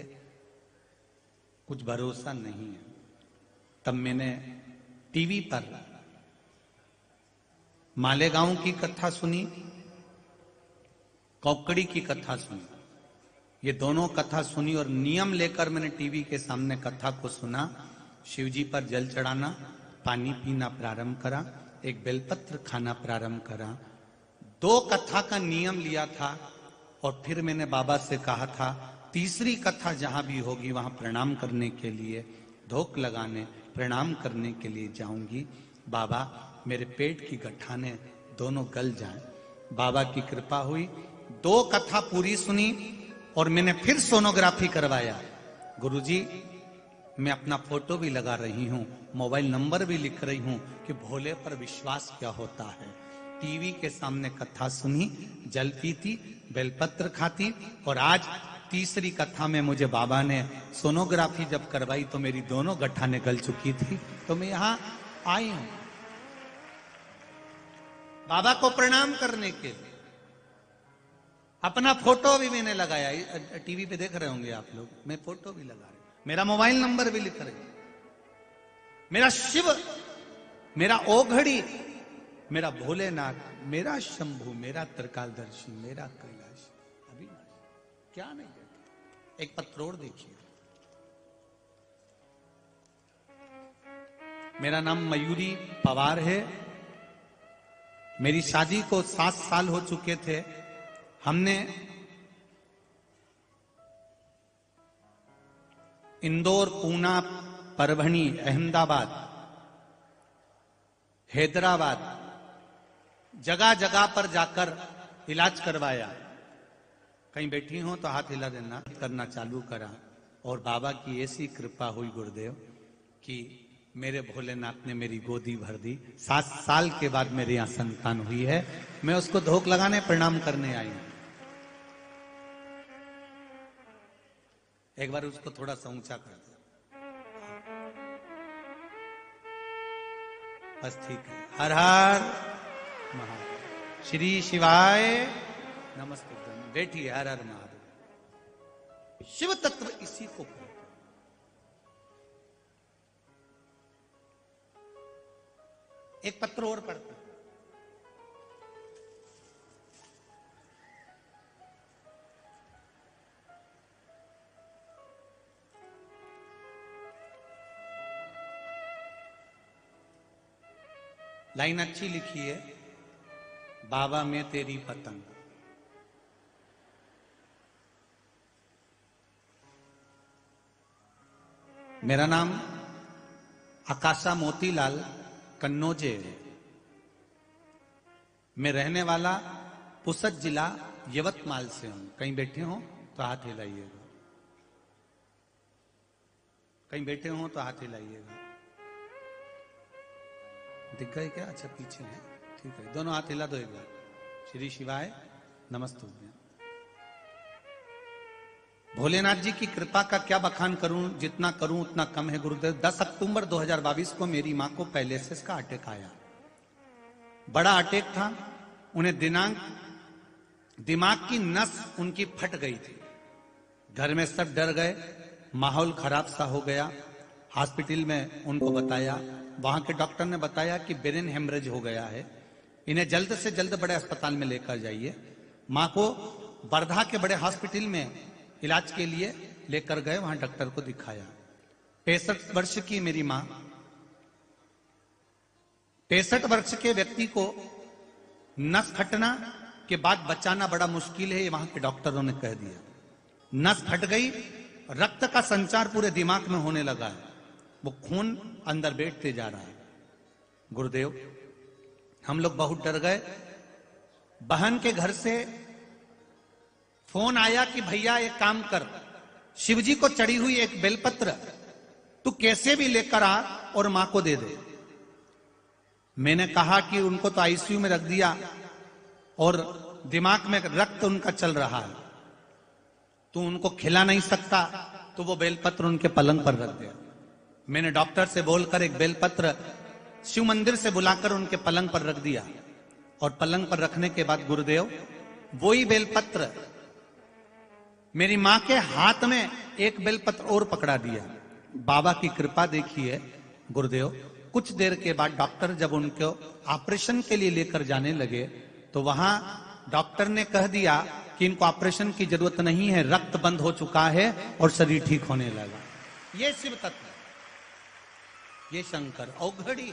कुछ भरोसा नहीं है। तब मैंने टीवी पर मालेगांव की कथा सुनी, कौकड़ी की कथा सुनी। ये दोनों कथा सुनी और नियम लेकर मैंने टीवी के सामने कथा को सुना। शिवजी पर जल चढ़ाना, पानी पीना प्रारंभ करा, एक बेलपत्र खाना प्रारंभ करा। 2 कथा का नियम लिया था और फिर मैंने बाबा से कहा था तीसरी कथा जहां भी होगी वहां प्रणाम करने के लिए, धोक लगाने, प्रणाम करने के लिए जाऊंगी। बाबा मेरे पेट की गठाने दोनों गल जाएं। बाबा की कृपा हुई, 2 कथा पूरी सुनी और मैंने फिर सोनोग्राफी करवाया। गुरुजी मैं अपना फोटो भी लगा रही हूं, मोबाइल नंबर भी लिख रही हूं कि भोले पर विश्वास क्या होता है। टीवी के सामने कथा सुनी, जल पीती, बेलपत्र खाती और आज तीसरी कथा में मुझे बाबा ने सोनोग्राफी जब करवाई तो मेरी दोनों गठाने गल चुकी थी। तो मैं यहां आई हूं बाबा को प्रणाम करने के लिए। अपना फोटो भी मैंने लगाया, टीवी पे देख रहे होंगे आप लोग, मैं फोटो भी लगा रही, मेरा मोबाइल नंबर भी लिख रही, मेरा शिव, मेरा ओघड़ी, मेरा भोलेनाथ, मेरा शंभू, मेरा त्रिकालदर्शी, मेरा कैलाश, अविनाशी, क्या नहीं देखा। एक पत्र और देखिए, मेरा नाम मयूरी पवार है। मेरी शादी को 7 साल हो चुके थे। हमने इंदौर, पूना, परभणी, अहमदाबाद, हैदराबाद जगह जगह पर जाकर इलाज करवाया। कहीं बैठी हो तो हाथ हिला देना, करना चालू करा और बाबा की ऐसी कृपा हुई गुरुदेव कि मेरे भोलेनाथ ने मेरी गोदी भर दी। 7 साल के बाद मेरे यहां संतान हुई है। मैं उसको धोख लगाने प्रणाम करने आई हूं। एक बार उसको थोड़ा सा ऊंचा कर दो, बस ठीक है। हर हर महादेव, श्री शिवाय नमस्ते। बैठिए, हर हर महादेव। शिव तत्व इसी को कहते हैं। एक पत्र और पढ़ते हैं। लाइन अच्छी लिखी है, बाबा मैं तेरी पतंग। मेरा नाम आकाशा मोतीलाल कन्नौजे है। मैं रहने वाला पुसद जिला यवतमाल से हूं। कहीं बैठे हो तो हाथ हिलाइएगा, कहीं बैठे हो तो हाथ हिलाइएगा। दिख गए क्या? अच्छा पीछे है, ठीक है। दोनों हाथ हिला दो एक बार। श्री शिवाय नमस्ते। भोलेनाथ जी की कृपा का क्या बखान करूं, जितना करूं उतना कम है गुरुदेव। 10 अक्टूबर 2022 को मेरी मां को पैलिसिस का अटैक आया। बड़ा अटैक था। उन्हें दिमाग की नस उनकी फट गई थी। घर में सब डर गए, माहौल खराब सा हो गया। हॉस्पिटल में उनको बताया, वहां के डॉक्टर ने बताया कि ब्रेन हेमरेज हो गया है, इन्हें जल्द से जल्द बड़े अस्पताल में लेकर जाइए। मां को वर्धा के बड़े हॉस्पिटल में इलाज के लिए लेकर गए, वहां डॉक्टर को दिखाया। 65 वर्ष की मेरी मां, 65 वर्ष के व्यक्ति को नस फटना के बाद बचाना बड़ा मुश्किल है, ये वहां के डॉक्टरों ने कह दिया। नस फट गई, रक्त का संचार पूरे दिमाग में होने लगा है, वो खून अंदर बैठते जा रहा है। गुरुदेव हम लोग बहुत डर गए। बहन के घर से फोन आया कि भैया एक काम कर, शिवजी को चढ़ी हुई एक बेलपत्र तू कैसे भी लेकर आ और मां को दे दे। मैंने कहा कि उनको तो आईसीयू में रख दिया और दिमाग में रक्त उनका चल रहा है, तू उनको खिला नहीं सकता, तो वो बेलपत्र उनके पलंग पर रख दिया। मैंने डॉक्टर से बोलकर एक बेलपत्र शिव मंदिर से बुलाकर उनके पलंग पर रख दिया और पलंग पर रखने के बाद गुरुदेव वही बेलपत्र मेरी मां के हाथ में एक बेलपत्र और पकड़ा दिया। बाबा की कृपा देखिए गुरुदेव। कुछ देर के बाद डॉक्टर जब उनको ऑपरेशन के लिए लेकर जाने लगे तो वहां डॉक्टर ने कह दिया कि इनको ऑपरेशन की जरूरत नहीं है, रक्त बंद हो चुका है और शरीर ठीक होने लगा। ये शिव तत्व, ये शंकर औघड़ी।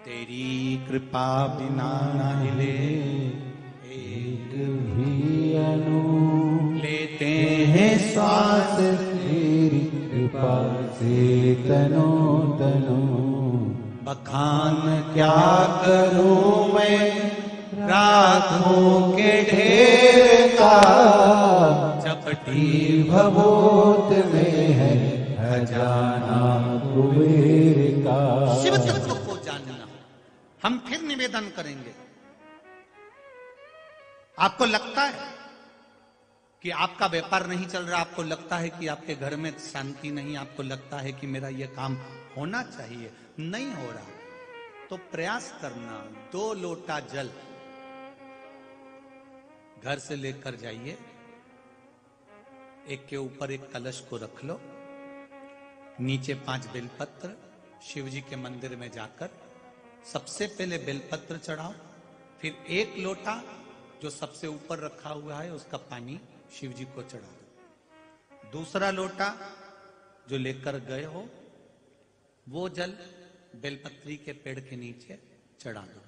तेरी कृपा बिना न हिले एक भी अनु लेते हैं श्वास तेरी कृपा से तनो तनो। बखान क्या करूं मैं रातों के ढेर का, चपटी भभूत में है खजाना कुबेर का। शिव तत्व को जानना। हम फिर निवेदन करेंगे। आपको लगता है कि आपका व्यापार नहीं चल रहा, आपको लगता है कि आपके घर में शांति नहीं, आपको लगता है कि मेरा यह काम होना चाहिए, नहीं हो रहा, तो प्रयास करना। 2 लोटा जल घर से लेकर जाइए, एक के ऊपर एक कलश को रख लो, नीचे 5 बेलपत्र, शिव जी के मंदिर में जाकर सबसे पहले बेलपत्र चढ़ाओ, फिर 1 लोटा जो सबसे ऊपर रखा हुआ है उसका पानी शिव जी को चढ़ा दो। दूसरा लोटा जो लेकर गए हो वो जल बेलपत्री के पेड़ के नीचे चढ़ा दो।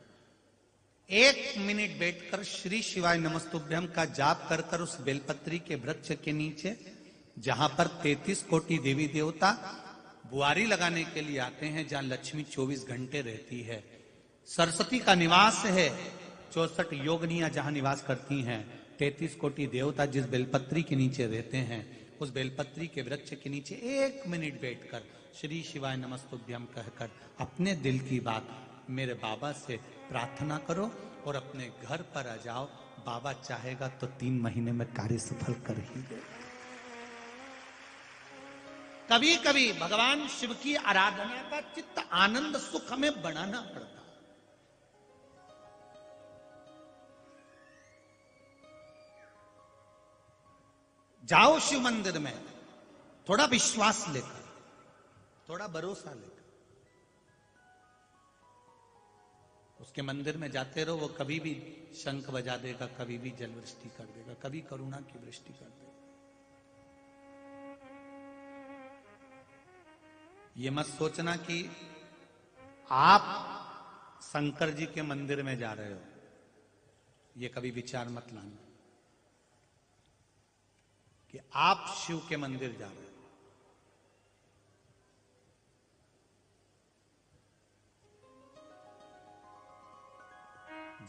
1 मिनट बैठकर श्री शिवाय नमस्तुभ्यम का जाप कर कर उस बेलपत्री के वृक्ष के नीचे, जहां पर 33 कोटि देवी देवता बुआरी लगाने के लिए आते हैं, जहां लक्ष्मी 24 घंटे रहती है, सरस्वती का निवास है, 64 योगनियां जहां निवास करती हैं, 33 कोटि देवता जिस बेलपत्री के नीचे रहते हैं, उस बेलपत्री के वृक्ष के नीचे 1 मिनट बैठकर श्री शिवाय नमस्तुभ्यम कहकर अपने दिल की बात मेरे बाबा से प्रार्थना करो और अपने घर पर आ जाओ। बाबा चाहेगा तो 3 महीने में कार्य सफल कर ही दे। कभी कभी भगवान शिव की आराधना का चित्त आनंद सुख हमें बनाना पड़ता। जाओ शिव मंदिर में थोड़ा विश्वास लेकर, थोड़ा भरोसा लेकर। उसके मंदिर में जाते रहो, वो कभी भी शंख बजा देगा, कभी भी जल वृष्टि कर देगा, कभी करुणा की वृष्टि कर देगा। ये मत सोचना कि आप शंकर जी के मंदिर में जा रहे हो, ये कभी विचार मत लाना कि आप शिव के मंदिर जा रहे हो।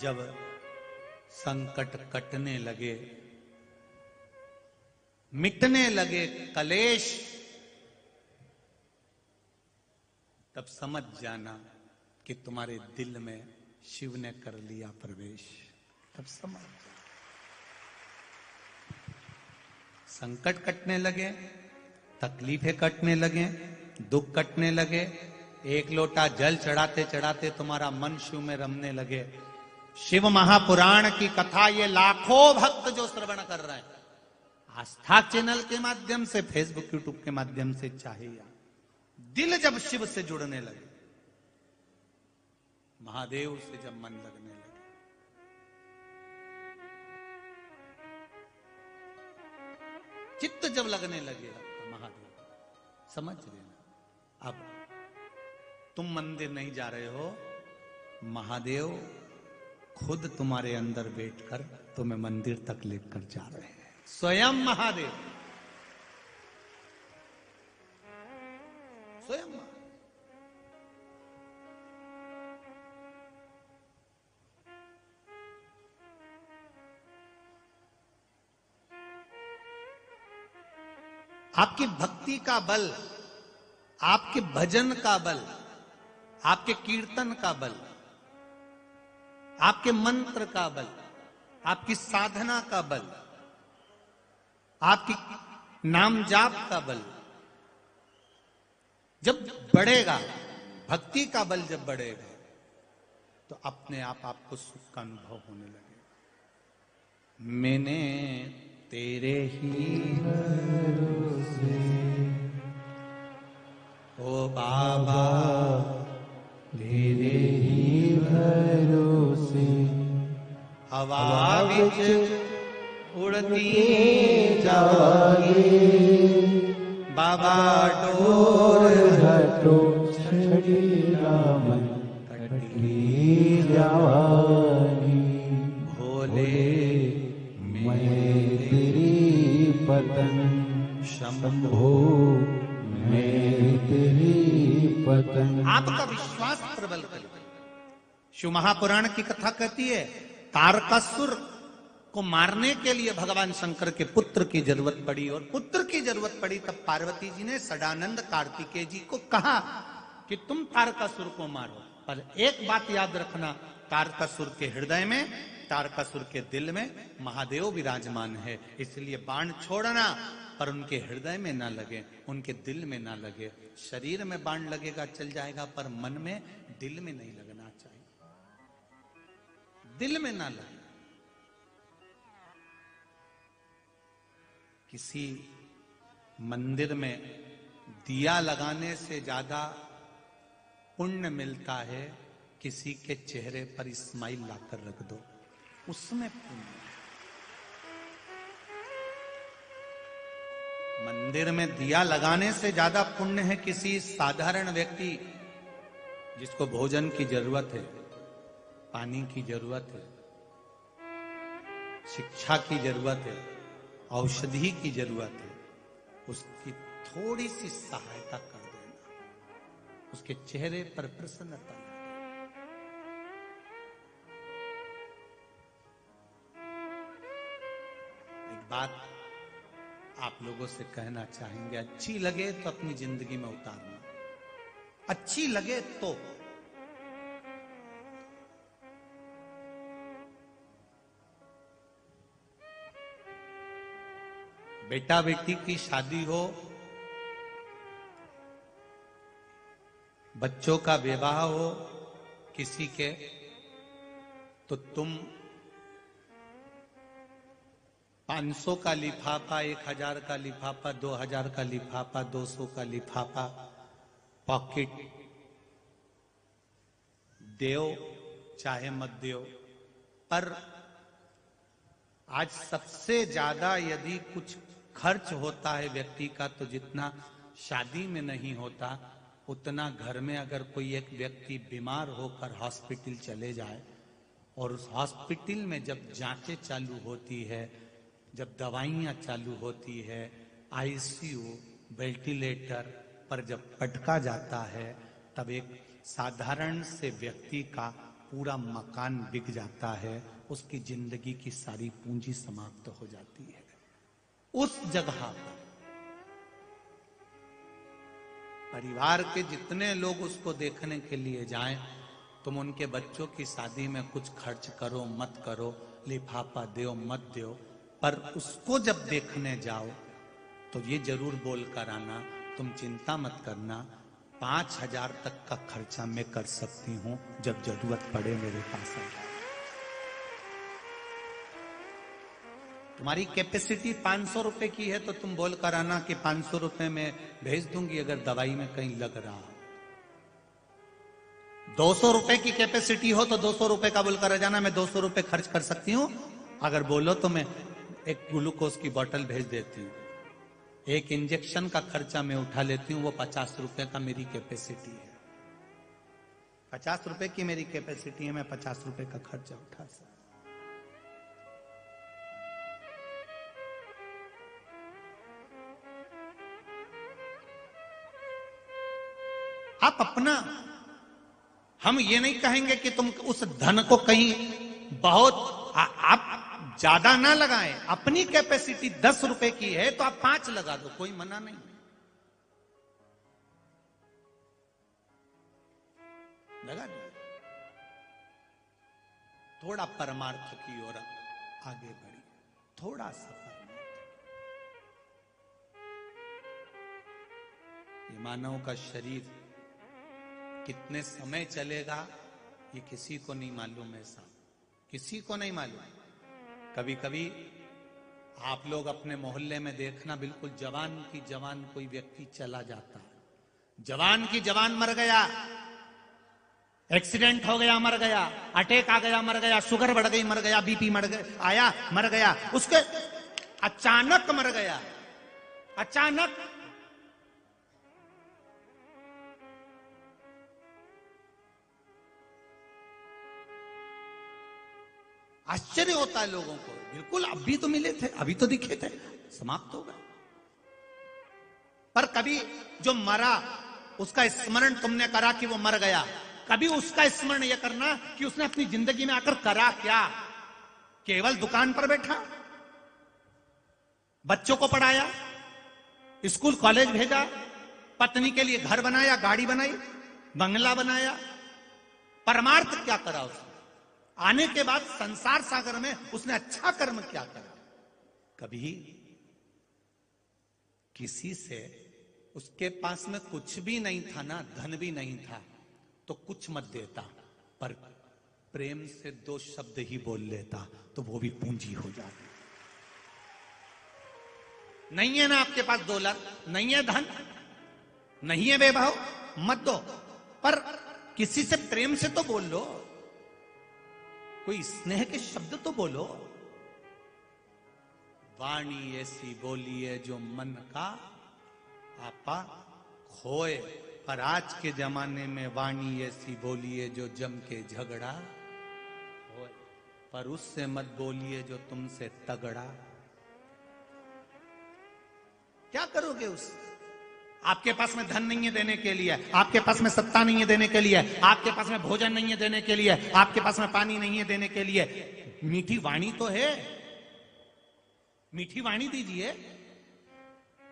जब संकट कटने लगे, मिटने लगे कलेश, तब समझ जाना कि तुम्हारे दिल में शिव ने कर लिया प्रवेश। तब समझ जाना। संकट कटने लगे, तकलीफें कटने लगे, दुख कटने लगे, 1 लोटा जल चढ़ाते चढ़ाते तुम्हारा मन शिव में रमने लगे। शिव महापुराण की कथा ये लाखों भक्त जो श्रवण कर रहे हैं, आस्था चैनल के माध्यम से, फेसबुक यूट्यूब के माध्यम से, चाहे या दिल जब शिव से जुड़ने लगे, महादेव से जब मन लगने लगे, चित्त जब लगने लगे आपका महादेव, समझ लेना अब तुम मंदिर नहीं जा रहे हो, महादेव खुद तुम्हारे अंदर बैठकर तुम्हें मंदिर तक लेकर जा रहे हैं। स्वयं महादेव, स्वयं महादेव। आपकी भक्ति का बल, आपके भजन का बल, आपके कीर्तन का बल, आपके मंत्र का बल, आपकी साधना का बल, आपकी नाम जाप का बल जब बढ़ेगा, भक्ति का बल जब बढ़ेगा, तो अपने आप आपको सुख का अनुभव होने लगेगा। मैंने तेरे ही भरोसे ओ बाबा तेरे ही भरोसे हवा विच उड़ती जागे बाबा और डोर हटो छड़ी रामन कटी जावानी भोले मैं तेरी पतन शंभो मैं तेरी पतन। आपका विश्वास प्रबल करें। शिव महापुराण की कथा कहती है तारकासुर को मारने के लिए भगवान शंकर के पुत्र की जरूरत पड़ी, और पुत्र की जरूरत पड़ी तब पार्वती जी ने सदानंद कार्तिकेय जी को कहा कि तुम तारकासुर को मारो। पर एक बात याद रखना, तारकासुर के हृदय में, तारकासुर के दिल में महादेव विराजमान है, इसलिए बाण छोड़ना, पर उनके हृदय में ना लगे, उनके दिल में ना लगे। शरीर में बाण लगेगा चल जाएगा, पर मन में, दिल में नहीं लगना चाहिए, दिल में ना लगे। किसी मंदिर में दिया लगाने से ज्यादा पुण्य मिलता है किसी के चेहरे पर स्माइल लाकर रख दो, उसमें पुण्य। मंदिर में दिया लगाने से ज्यादा पुण्य है किसी साधारण व्यक्ति जिसको भोजन की जरूरत है, पानी की जरूरत है, शिक्षा की जरूरत है, औषधि की जरूरत है, उसकी थोड़ी सी सहायता कर देना, उसके चेहरे पर प्रसन्नता ला देना। एक बात आप लोगों से कहना चाहेंगे, अच्छी लगे तो अपनी जिंदगी में उतारना, अच्छी लगे तो। बेटा बेटी की शादी हो, बच्चों का विवाह हो किसी के, तो तुम 500 का लिफाफा, 1000 का लिफाफा, 2000 का लिफाफा, 200 का लिफाफा, पॉकेट देओ चाहे मत देओ, पर आज सबसे ज्यादा यदि कुछ खर्च होता है व्यक्ति का, तो जितना शादी में नहीं होता उतना घर में अगर कोई एक व्यक्ति बीमार होकर हॉस्पिटल चले जाए, और उस हॉस्पिटल में जब जांचें चालू होती है, जब दवाइयां चालू होती है, आईसीयू, वेंटिलेटर पर जब पटका जाता है, तब एक साधारण से व्यक्ति का पूरा मकान बिक जाता है, उसकी जिंदगी की सारी पूंजी समाप्त हो जाती है। उस जगह पर परिवार के जितने लोग उसको देखने के लिए जाएं, तुम उनके बच्चों की शादी में कुछ खर्च करो मत करो, लिफाफा दो मत दो, पर उसको जब देखने जाओ तो ये जरूर बोल कर आना, तुम चिंता मत करना, 5000 तक का खर्चा मैं कर सकती हूं, जब जरूरत पड़े मेरे पास आ जाए। तुम्हारी कैपेसिटी 500 रुपए की है तो तुम बोल कर आना कि 500 रुपए में भेज दूंगी अगर दवाई में कहीं लग रहा हो। 200 रुपए की कैपेसिटी हो तो 200 रुपए का बोलकर आ जाना, मैं 200 रुपए खर्च कर सकती हूं, अगर बोलो तो मैं एक ग्लूकोज की बोतल भेज देती हूँ, एक इंजेक्शन का खर्चा मैं उठा लेती हूँ, वो 50 रुपए का मेरी कैपेसिटी है, 50 रुपए की मेरी कैपेसिटी है, मैं 50 रुपए का खर्चा उठा सकती। आप अपना, हम ये नहीं कहेंगे कि तुम उस धन को कहीं बहुत आप ज्यादा ना लगाएं, अपनी कैपेसिटी 10 रुपए की है तो आप 5 लगा दो, कोई मना नहीं। लगा दो, थोड़ा परमार्थ की ओर आगे बढ़ी, थोड़ा सा परमार्थ। ये मानव का शरीर कितने समय चलेगा ये किसी को नहीं मालूम है साहब, किसी को नहीं मालूम। कभी कभी आप लोग अपने मोहल्ले में देखना, बिल्कुल जवान की जवान कोई व्यक्ति चला जाता है, जवान की जवान मर गया, एक्सीडेंट हो गया मर गया, अटैक आ गया मर गया, शुगर बढ़ गई मर गया, बीपी मर गया आया मर गया, उसके अचानक मर गया, अचानक। आश्चर्य होता है लोगों को, बिल्कुल अभी तो मिले थे, अभी तो दिखे थे, समाप्त हो गए। पर कभी जो मरा उसका स्मरण तुमने करा कि वो मर गया, कभी उसका स्मरण यह करना कि उसने अपनी जिंदगी में आकर करा क्या? केवल दुकान पर बैठा, बच्चों को पढ़ाया, स्कूल कॉलेज भेजा, पत्नी के लिए घर बनाया, गाड़ी बनाई, बंगला बनाया, परमार्थ क्या करा उसने? आने के बाद संसार सागर में उसने अच्छा कर्म क्या करा? कभी किसी से, उसके पास में कुछ भी नहीं था ना, धन भी नहीं था, तो कुछ मत देता, पर प्रेम से 2 शब्द ही बोल लेता तो वो भी पूंजी हो जाती। नहीं है ना आपके पास दौलत, नहीं है धन, नहीं है वैभव, मत दो, पर किसी से प्रेम से तो बोल लो, कोई स्नेह के शब्द तो बोलो। वाणी ऐसी बोलिए जो मन का आपा खोए, पर आज के जमाने में वाणी ऐसी बोलिए जो जम के झगड़ा होए, पर उससे मत बोलिए जो तुमसे तगड़ा। क्या करोगे उससे? आपके पास में धन नहीं है देने के लिए, आपके पास में सत्ता नहीं है देने के लिए, आपके पास में भोजन नहीं है देने के लिए, आपके पास में पानी नहीं है देने के लिए, मीठी वाणी तो है, मीठी वाणी दीजिए।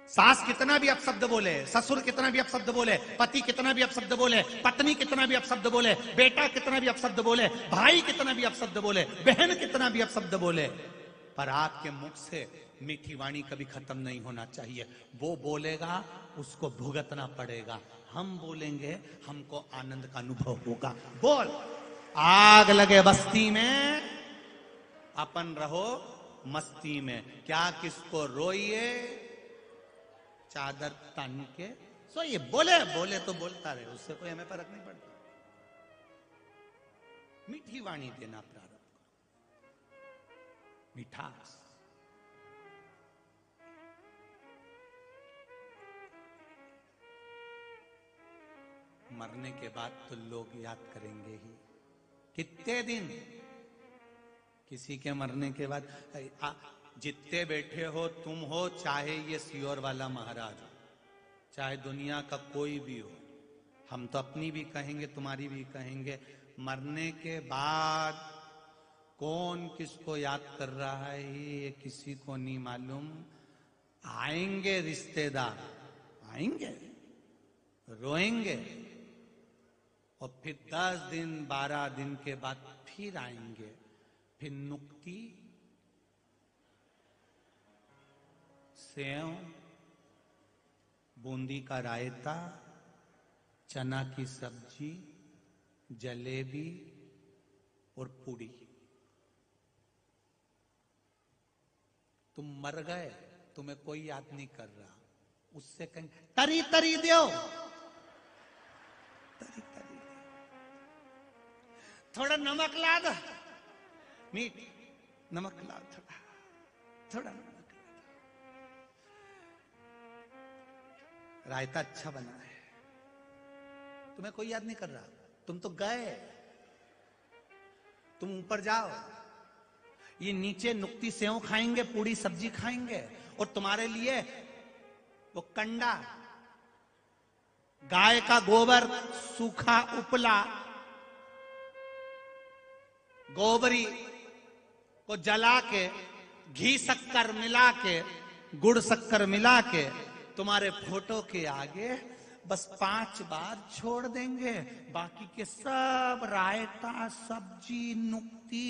सास कितना भी अपशब्द बोले, ससुर कितना भी अपशब्द बोले, पति कितना भी अपशब्द बोले, पत्नी कितना भी अपशब्द बोले, बेटा कितना भी अपशब्द बोले, भाई कितना भी अपशब्द बोले, बहन कितना भी अपशब्द बोले, पर आपके मुख से मीठी वाणी कभी खत्म नहीं होना चाहिए। वो बोलेगा उसको भुगतना पड़ेगा, हम बोलेंगे हमको आनंद का अनुभव होगा। बोल, आग लगे बस्ती में अपन रहो मस्ती में, क्या किसको रोइए चादर तन के सोइए। बोले बोले तो बोलता रहे, उससे कोई हमें फर्क नहीं पड़ता। मीठी वाणी देना प्रारंभ करो, मिठास। मरने के बाद तो लोग याद करेंगे ही, कितने दिन। किसी के मरने के बाद जितने बैठे हो तुम हो, चाहे ये सियोर वाला महाराज हो, चाहे दुनिया का कोई भी हो, हम तो अपनी भी कहेंगे तुम्हारी भी कहेंगे, मरने के बाद कौन किसको याद कर रहा है ये किसी को नहीं मालूम। आएंगे रिश्तेदार, आएंगे, रोएंगे, और फिर 10 दिन 12 दिन के बाद फिर आएंगे, फिर नुक्ति, सेव, बूंदी का रायता, चना की सब्जी, जलेबी और पूड़ी। तुम मर गए, तुम्हें कोई याद नहीं कर रहा, उससे कहीं तरी तरी दो, तरी तरी दो, थोड़ा नमक ला दो, मीठ नमक ला, थोड़ा थोड़ा नमक ला दो, रायता अच्छा बना है, तुम्हें कोई याद नहीं कर रहा, तुम तो गए, तुम ऊपर जाओ, ये नीचे नुक्ती सेव खाएंगे, पूरी सब्जी खाएंगे, और तुम्हारे लिए वो कंडा, गाय का गोबर, सूखा उपला, गोबरी को जला के, घी शक्कर मिला के, गुड़ शक्कर मिला के, तुम्हारे फोटो के आगे बस 5 बार छोड़ देंगे, बाकी के सब रायता, सब्जी, नुक्ती,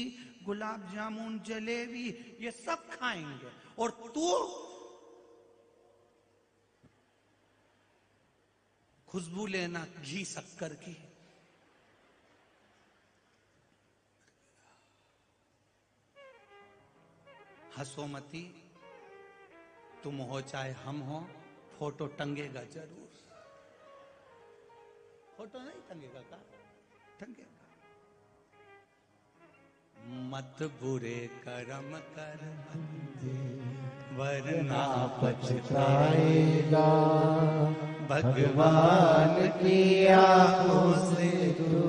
गुलाब जामुन, जलेबी, ये सब खाएंगे, और तू खुशबू लेना घी शक्कर की। हंसो मती, तुम हो चाहे हम हो, फोटो टंगेगा जरूर। फोटो नहीं टंगेगा का? टंगेगा। मत बुरे कर्म कर बंदे, वरना पछताएगा। भगवान की आंखों से तू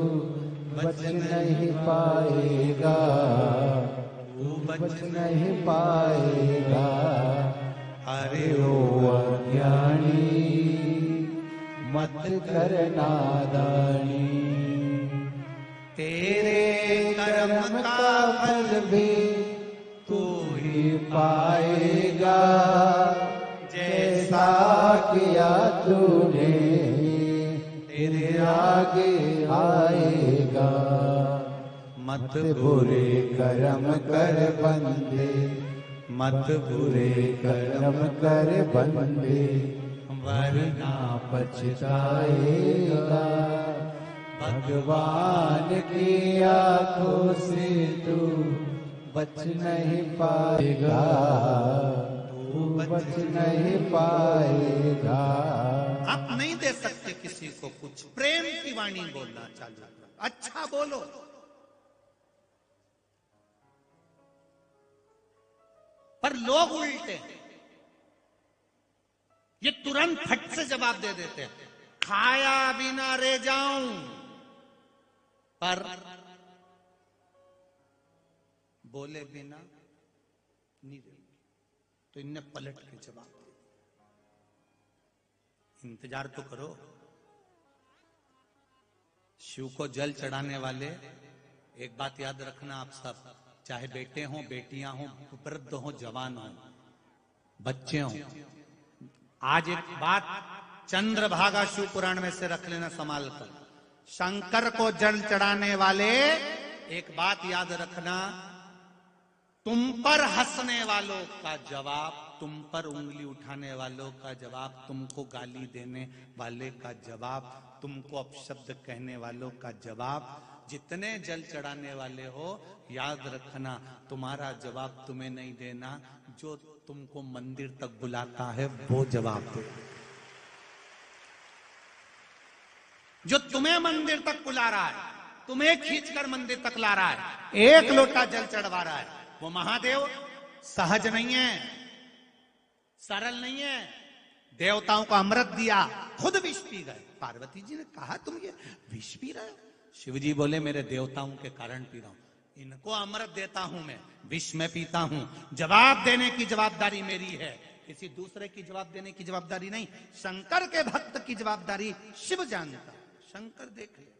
बच नहीं पाएगा, तू बच नहीं पाएगा। अरे ओ अज्ञानी मत कर नादानी, तेरे कर्म का फल भी तू ही पाएगा। जैसा किया तूने तेरे आगे आएगा। मत बुरे कर्म कर बंदे, मत बुरे कर्म कर बंदे, वरना पछताएगा। भगवान की आंखों से तू बच नहीं पाएगा, तू बच नहीं पाएगा। आप नहीं दे सकते किसी को कुछ। प्रेम की वाणी बोलना चालू करो, अच्छा बोलो। पर लोग उल्टे हैं, ये तुरंत फट से जवाब दे देते हैं, खाया बिना रह जाऊं, पर बोले बिना नहीं रहेंगे। तो इनने पलट के जवाब दिया, इंतजार तो करो। शिव को जल चढ़ाने वाले, एक बात याद रखना आप सब, चाहे बेटे हों, बेटियां हों, वृद्ध हों, जवान हों, बच्चे हों, आज एक बात चंद्रभागा शिव पुराण में से रख लेना संभाल कर। शंकर को जल चढ़ाने वाले, एक बात याद रखना, तुम पर हंसने वालों का जवाब, तुम पर उंगली उठाने वालों का जवाब, तुमको गाली देने वाले का जवाब, तुमको अपशब्द कहने वालों का जवाब, जितने जल चढ़ाने वाले हो, याद रखना तुम्हारा जवाब तुम्हें नहीं देना, जो तुमको मंदिर तक बुलाता है वो जवाब दे। जो तुम्हें मंदिर तक बुला रहा है, तुम्हें खींचकर मंदिर तक ला रहा है, एक लोटा जल चढ़वा रहा है, वो महादेव सहज नहीं है, सरल नहीं है। देवताओं को अमृत दिया, खुद विष पी गए। पार्वती जी ने कहा तुम ये विष पी रहे हो? शिव जी बोले मेरे देवताओं के कारण पी रहा हूं, इनको अमृत देता हूं, मैं विष में पीता हूं। जवाब देने की जवाबदारी मेरी है, किसी दूसरे की जवाब देने की जवाबदारी नहीं। शंकर के भक्त की जवाबदारी शिव जानता, शंकर देख लेता है।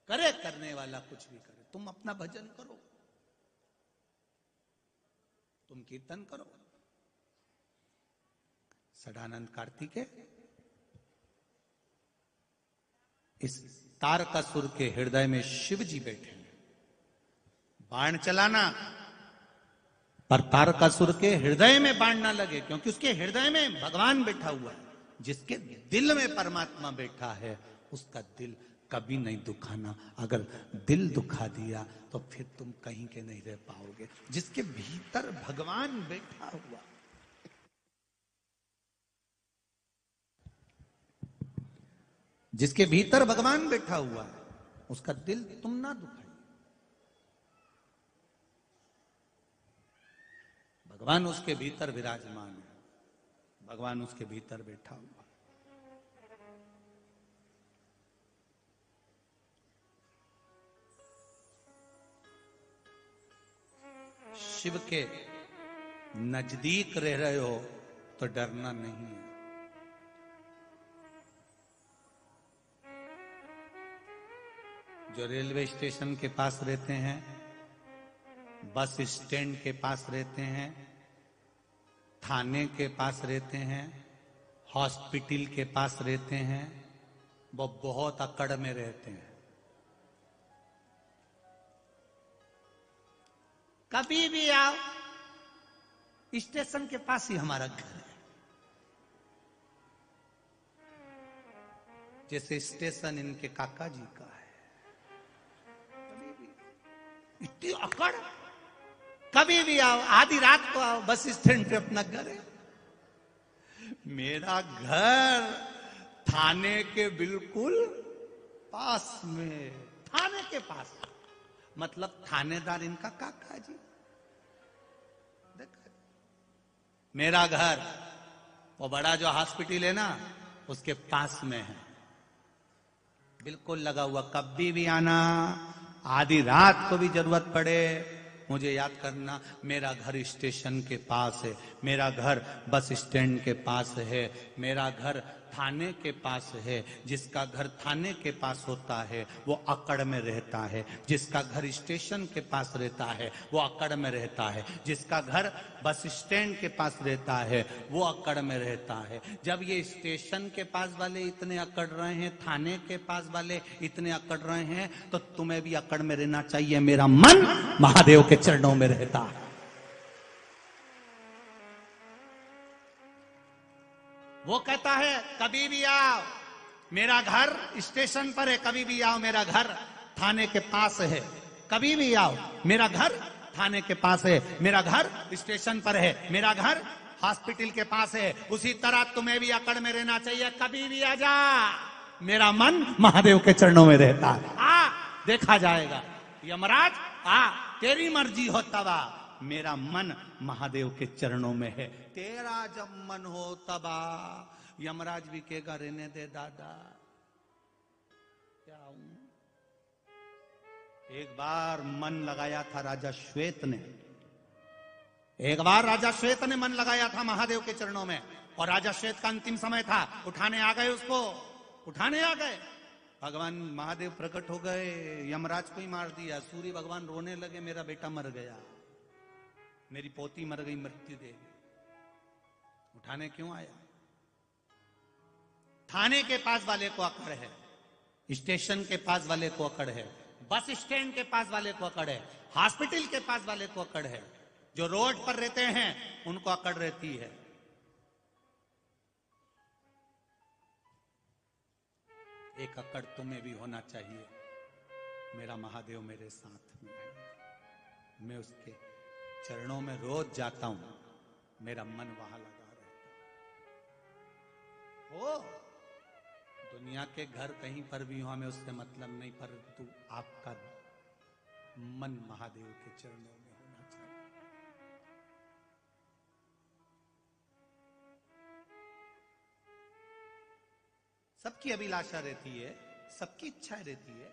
करे करने वाला कुछ भी करे, तुम अपना भजन करो, तुम कीर्तन करो। सदानंद कार्तिकेय इस तारकासुर के हृदय में शिव जी बैठे हैं। बाण चलाना, पर तारकासुर के हृदय में बाण ना लगे, क्योंकि उसके हृदय में भगवान बैठा हुआ है। जिसके दिल में परमात्मा बैठा है, उसका दिल कभी नहीं दुखाना। अगर दिल दुखा दिया तो फिर तुम कहीं के नहीं रह पाओगे। जिसके भीतर भगवान बैठा हुआ, जिसके भीतर भगवान बैठा हुआ है, उसका दिल तुम ना दुखाइए। भगवान उसके भीतर विराजमान है, भगवान उसके भीतर बैठा हुआ। शिव के नजदीक रह रहे हो तो डरना नहीं है। जो रेलवे स्टेशन के पास रहते हैं, बस स्टैंड के पास रहते हैं, थाने के पास रहते हैं, हॉस्पिटल के पास रहते हैं, वो बहुत अकड़ में रहते हैं। कभी भी आओ, स्टेशन के पास ही हमारा घर है। जैसे स्टेशन इनके काका जी का है। इतनी अकड़, कभी भी आओ, आधी रात को आओ, बस स्टैंड पे अपना घर है। मेरा घर थाने के बिल्कुल पास में, थाने के पास, मतलब थानेदार इनका काका जी। देखा, मेरा घर वो बड़ा जो हॉस्पिटल है ना, उसके पास में है, बिल्कुल लगा हुआ। कभी भी आना, आधी रात को भी जरूरत पड़े, मुझे याद करना। मेरा घर स्टेशन के पास है, मेरा घर बस स्टैंड के पास है, मेरा घर थाने के पास है। जिसका घर थाने के पास होता है वो अकड़ में रहता है, जिसका घर स्टेशन के पास रहता है वो अकड़ में रहता है, जिसका घर बस स्टैंड के पास रहता है वो अकड़ में रहता है। जब ये स्टेशन के पास वाले इतने अकड़ रहे हैं, थाने के पास वाले इतने अकड़ रहे हैं, तो तुम्हें भी अकड़ में रहना चाहिए। मेरा मन महादेव के चरणों में रहता है। वो कहता है कभी भी आओ, मेरा घर स्टेशन पर है, कभी भी आओ, मेरा घर थाने के पास है, कभी भी आओ, मेरा घर थाने के पास है, मेरा घर स्टेशन पर है, मेरा घर हॉस्पिटल के पास है। उसी तरह तुम्हें भी अकड़ में रहना चाहिए, कभी भी आ जा, मेरा मन महादेव के चरणों में रहता है। आ, देखा जाएगा। यमराज आ, तेरी मर्जी हो तब आ, मेरा मन महादेव के चरणों में है। तेरा जब मन हो तब आ। यमराज भी कहेगा रहने दे दादा, क्या हूं। एक बार मन लगाया था राजा श्वेत ने, एक बार राजा श्वेत ने मन लगाया था महादेव के चरणों में, और राजा श्वेत का अंतिम समय था, उठाने आ गए उसको, उठाने आ गए। भगवान महादेव प्रकट हो गए, यमराज को ही मार दिया। सूर्य भगवान रोने लगे, मेरा बेटा मर गया, मेरी पोती मर गई, मृत्यु दे गई। उठाने क्यों आया? थाने के पास वाले को अकड़ है, स्टेशन के पास वाले को अकड़ है, बस स्टैंड के पास वाले को अकड़ है, हॉस्पिटल के पास वाले को अकड़ है, जो रोड पर रहते हैं उनको अकड़ रहती है। एक अकड़ तुम्हें भी होना चाहिए। मेरा महादेव मेरे साथ में है, मैं उसके चरणों में रोज जाता हूं, मेरा मन वहां लगा रहता हो। दुनिया के घर कहीं पर भी हो, हमें उससे मतलब नहीं, परंतु आपका मन महादेव के चरणों में होना चाहिए। सबकी अभिलाषा रहती है, सबकी इच्छा रहती है।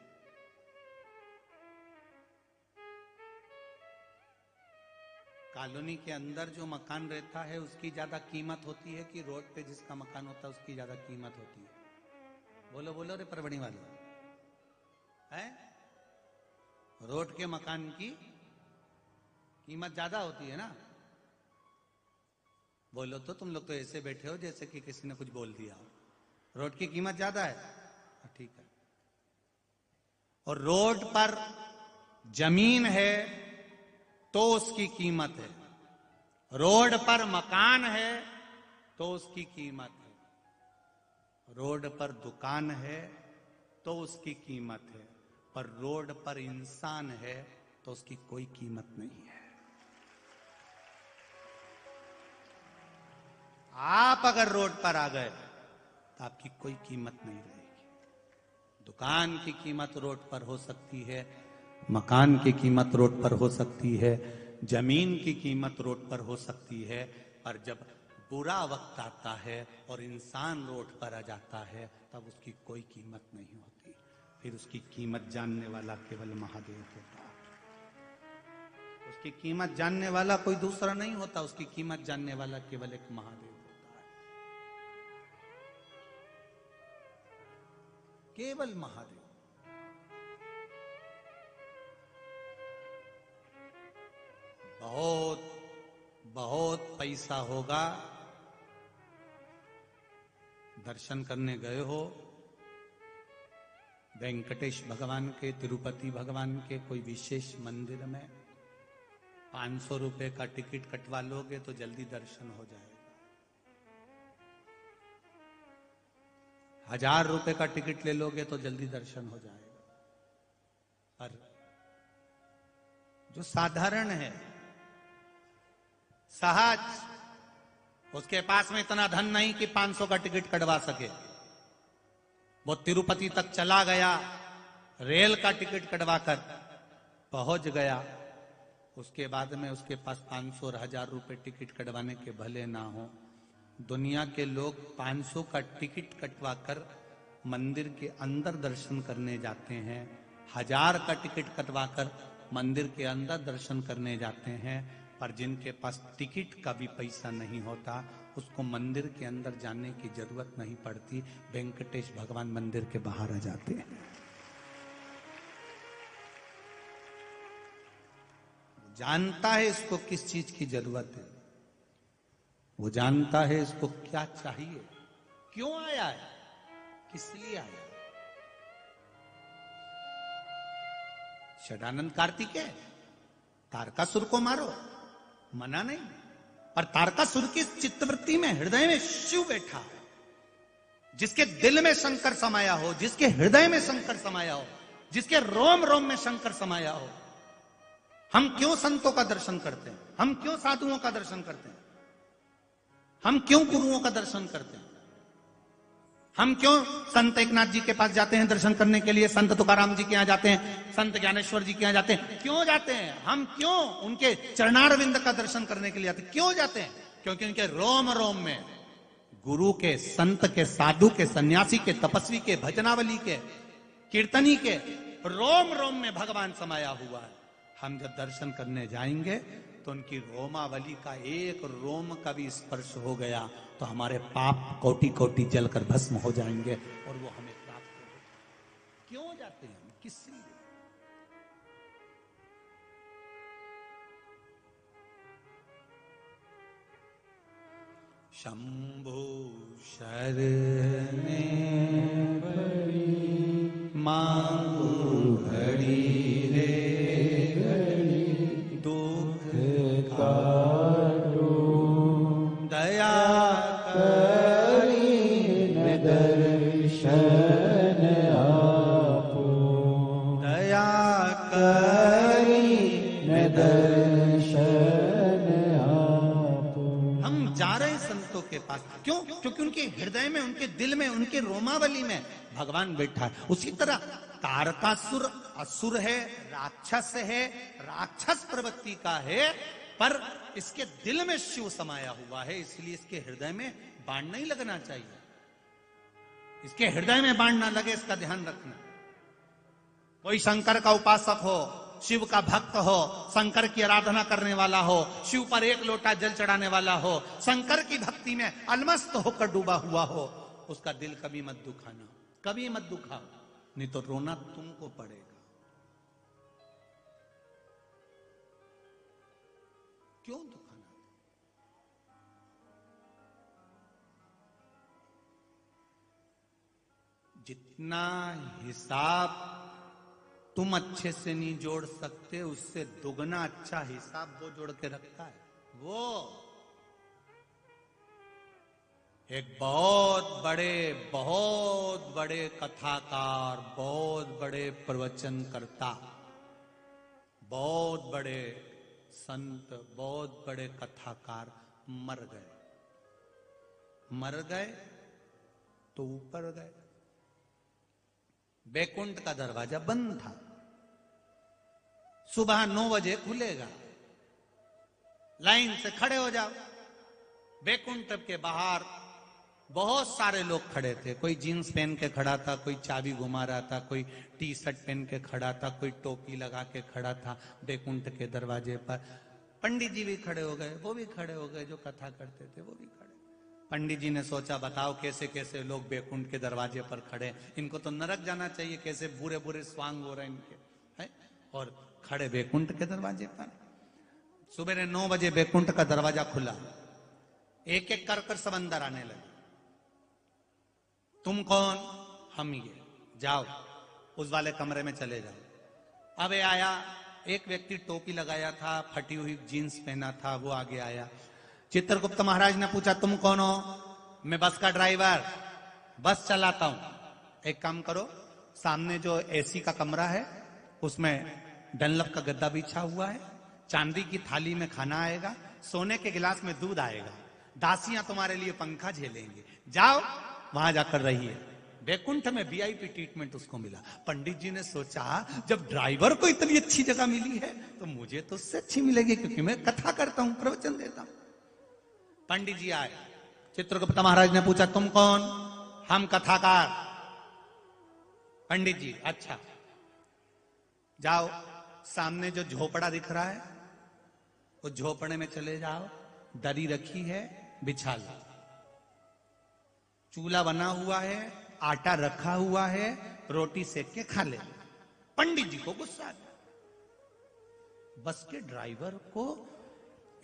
कॉलोनी के अंदर जो मकान रहता है उसकी ज्यादा कीमत होती है कि रोड पे जिसका मकान होता है उसकी ज्यादा कीमत होती है? बोलो बोलो रे परवणी वाले, है? रोड के मकान की कीमत ज्यादा होती है ना? बोलो तो, तुम लोग तो ऐसे बैठे हो जैसे कि किसी ने कुछ बोल दिया। रोड की कीमत ज्यादा है, ठीक है। और रोड पर जमीन है तो उसकी कीमत है, रोड पर मकान है तो उसकी कीमत है, रोड पर दुकान है तो उसकी कीमत है, पर रोड पर इंसान है तो उसकी कोई कीमत नहीं है। आप अगर रोड पर आ गए तो आपकी कोई कीमत नहीं रहेगी। दुकान की कीमत रोड पर हो सकती है, मकान की कीमत रोड पर हो सकती है, जमीन की कीमत रोड पर हो सकती है, पर जब बुरा वक्त आता है और इंसान रोड पर आ जाता है तब उसकी कोई कीमत नहीं होती। फिर उसकी कीमत जानने वाला केवल महादेव होता है। उसकी कीमत जानने वाला कोई दूसरा नहीं होता, उसकी कीमत जानने वाला केवल एक महादेव होता है, केवल महादेव। बहुत बहुत पैसा होगा, दर्शन करने गए हो वेंकटेश भगवान के, तिरुपति भगवान के कोई विशेष मंदिर में, 500 रुपए का टिकट कटवा लोगे तो जल्दी दर्शन हो जाएगा। 1000 रुपए का टिकट ले लोगे तो जल्दी दर्शन हो जाएगा। पर जो साधारण है सहज। उसके पास में इतना धन नहीं कि 500 का टिकट कटवा सके। वो तिरुपति तक चला गया, रेल का टिकट कटवाकर पहुंच गया। उसके बाद में उसके पास 500 और 1000 रुपए टिकट कटवाने के भले ना हो। दुनिया के लोग 500 का टिकट कटवाकर मंदिर के अंदर दर्शन करने जाते हैं, 1000 का टिकट कटवाकर मंदिर के अंदर दर्शन करने जाते हैं। पर जिनके पास टिकट का भी पैसा नहीं होता, उसको मंदिर के अंदर जाने की जरूरत नहीं पड़ती, वेंकटेश भगवान मंदिर के बाहर आ जाते हैं। जानता है इसको किस चीज की जरूरत है, वो जानता है इसको क्या चाहिए, क्यों आया है, किस लिए आया। षडानंद कार्तिकेय, तारकासुर को मारो, मना नहीं, पर तारकासुर की चित्तवृत्ति में, हृदय में शिव बैठा है। जिसके दिल में शंकर समाया हो, जिसके हृदय में शंकर समाया हो, जिसके रोम रोम में शंकर समाया हो। हम क्यों संतों का दर्शन करते हैं, हम क्यों साधुओं का दर्शन करते हैं, हम क्यों गुरुओं का दर्शन करते हैं, हम क्यों संत एकनाथ जी के पास जाते हैं दर्शन करने के लिए, संत तुकाराम जी के यहां जाते हैं, संत ज्ञानेश्वर जी के यहां जाते हैं, क्यों जाते हैं? हम क्यों उनके चरणारविंद का दर्शन करने के लिए जाते हैं? क्यों जाते हैं? क्योंकि उनके रोम रोम में गुरु के, संत के, साधु के, सन्यासी के, तपस्वी के, भजनावली के, कीर्तनी के रोम रोम में भगवान समाया हुआ है। हम जब दर्शन करने जाएंगे तो उनकी रोमावली का एक रोम का भी स्पर्श हो गया तो हमारे पाप कोटि कोटि जलकर भस्म हो जाएंगे और वो हमें प्राप्त होगा। क्यों जाते हैं हम, किस लिए? शंभु शरणे पड़ी मांगू घड़ी रे, दुख काटो दया करी दर्शन आपो, दया करी दर्शन आपो। हम जा रहे हैं संतों के पास, क्यों? क्योंकि उनके हृदय में, उनके दिल में, उनके रोमावली में भगवान बैठा है। उसी तरह तारकासुर असुर है, राक्षस है, राक्षस प्रवृत्ति का है, पर इसके दिल में शिव समाया हुआ है, इसलिए इसके हृदय में बाण नहीं लगना चाहिए। इसके हृदय में बाण ना लगे, इसका ध्यान रखना। कोई शंकर का उपासक हो, शिव का भक्त हो, शंकर की आराधना करने वाला हो, शिव पर एक लोटा जल चढ़ाने वाला हो, शंकर की भक्ति में अलमस्त होकर डूबा हुआ हो, उसका दिल कभी मत दुखाना, कभी मत दुखाओ, नहीं तो रोना तुमको पड़ेगा। क्यों दुखाना? जितना हिसाब तुम अच्छे से नहीं जोड़ सकते, उससे दुगना अच्छा हिसाब वो जोड़ के रखता है। वो एक बहुत बड़े कथाकार, बहुत बड़े प्रवचनकर्ता, बहुत बड़े संत, बहुत बड़े कथाकार मर गए तो ऊपर गए। बैकुंठ का दरवाजा बंद था, सुबह 9 बजे खुलेगा, लाइन से खड़े हो जाओ। बैकुंठ के बाहर बहुत सारे लोग खड़े थे, कोई जीन्स पहन के खड़ा था, कोई चाबी घुमा रहा था, कोई टी शर्ट पहन के खड़ा था, कोई टोपी लगा के खड़ा था बैकुंठ के दरवाजे पर। पंडित जी भी खड़े हो गए, वो भी खड़े हो गए, जो कथा करते थे वो भी खड़े। पंडित जी ने सोचा, बताओ कैसे कैसे लोग बैकुंठ के दरवाजे पर खड़े, इनको तो नरक जाना चाहिए, कैसे बुरे बुरे स्वांग हो रहे इनके, है? और खड़े बैकुंठ के दरवाजे पर। सुबह 9 बजे बैकुंठ का दरवाजा खुला, एक एक कर सब अंदर आने लगे। तुम कौन? हम ये, जाओ उस वाले कमरे में चले जाओ। अब आया एक व्यक्ति, टोपी लगाया था, फटी हुई जीन्स पहना था, वो आगे आया। चित्रगुप्त महाराज ने पूछा, तुम कौन हो? मैं बस का ड्राइवर, बस चलाता हूं। एक काम करो, सामने जो एसी का कमरा है उसमें डनलप का गद्दा बिछा हुआ है, चांदी की थाली में खाना आएगा, सोने के गिलास में दूध आएगा, दासियां तुम्हारे लिए पंखा झेलेंगे, जाओ वहां जाकर रहिए। बैकुंठ में वीआईपी ट्रीटमेंट उसको मिला। पंडित जी ने सोचा जब ड्राइवर को इतनी अच्छी जगह मिली है तो मुझे तो उससे अच्छी मिलेगी, क्योंकि मैं कथा करता हूं, प्रवचन देता हूं। पंडित जी आए, चित्रगुप्त महाराज ने पूछा तुम कौन? हम कथाकार। पंडित जी अच्छा, जाओ सामने जो झोपड़ा दिख रहा है उस झोपड़े में चले जाओ, दरी रखी है, बिछा लो, चूल्हा बना हुआ है, आटा रखा हुआ है, रोटी सेक के खा ले। पंडित जी को गुस्सा आ गया, बस के ड्राइवर को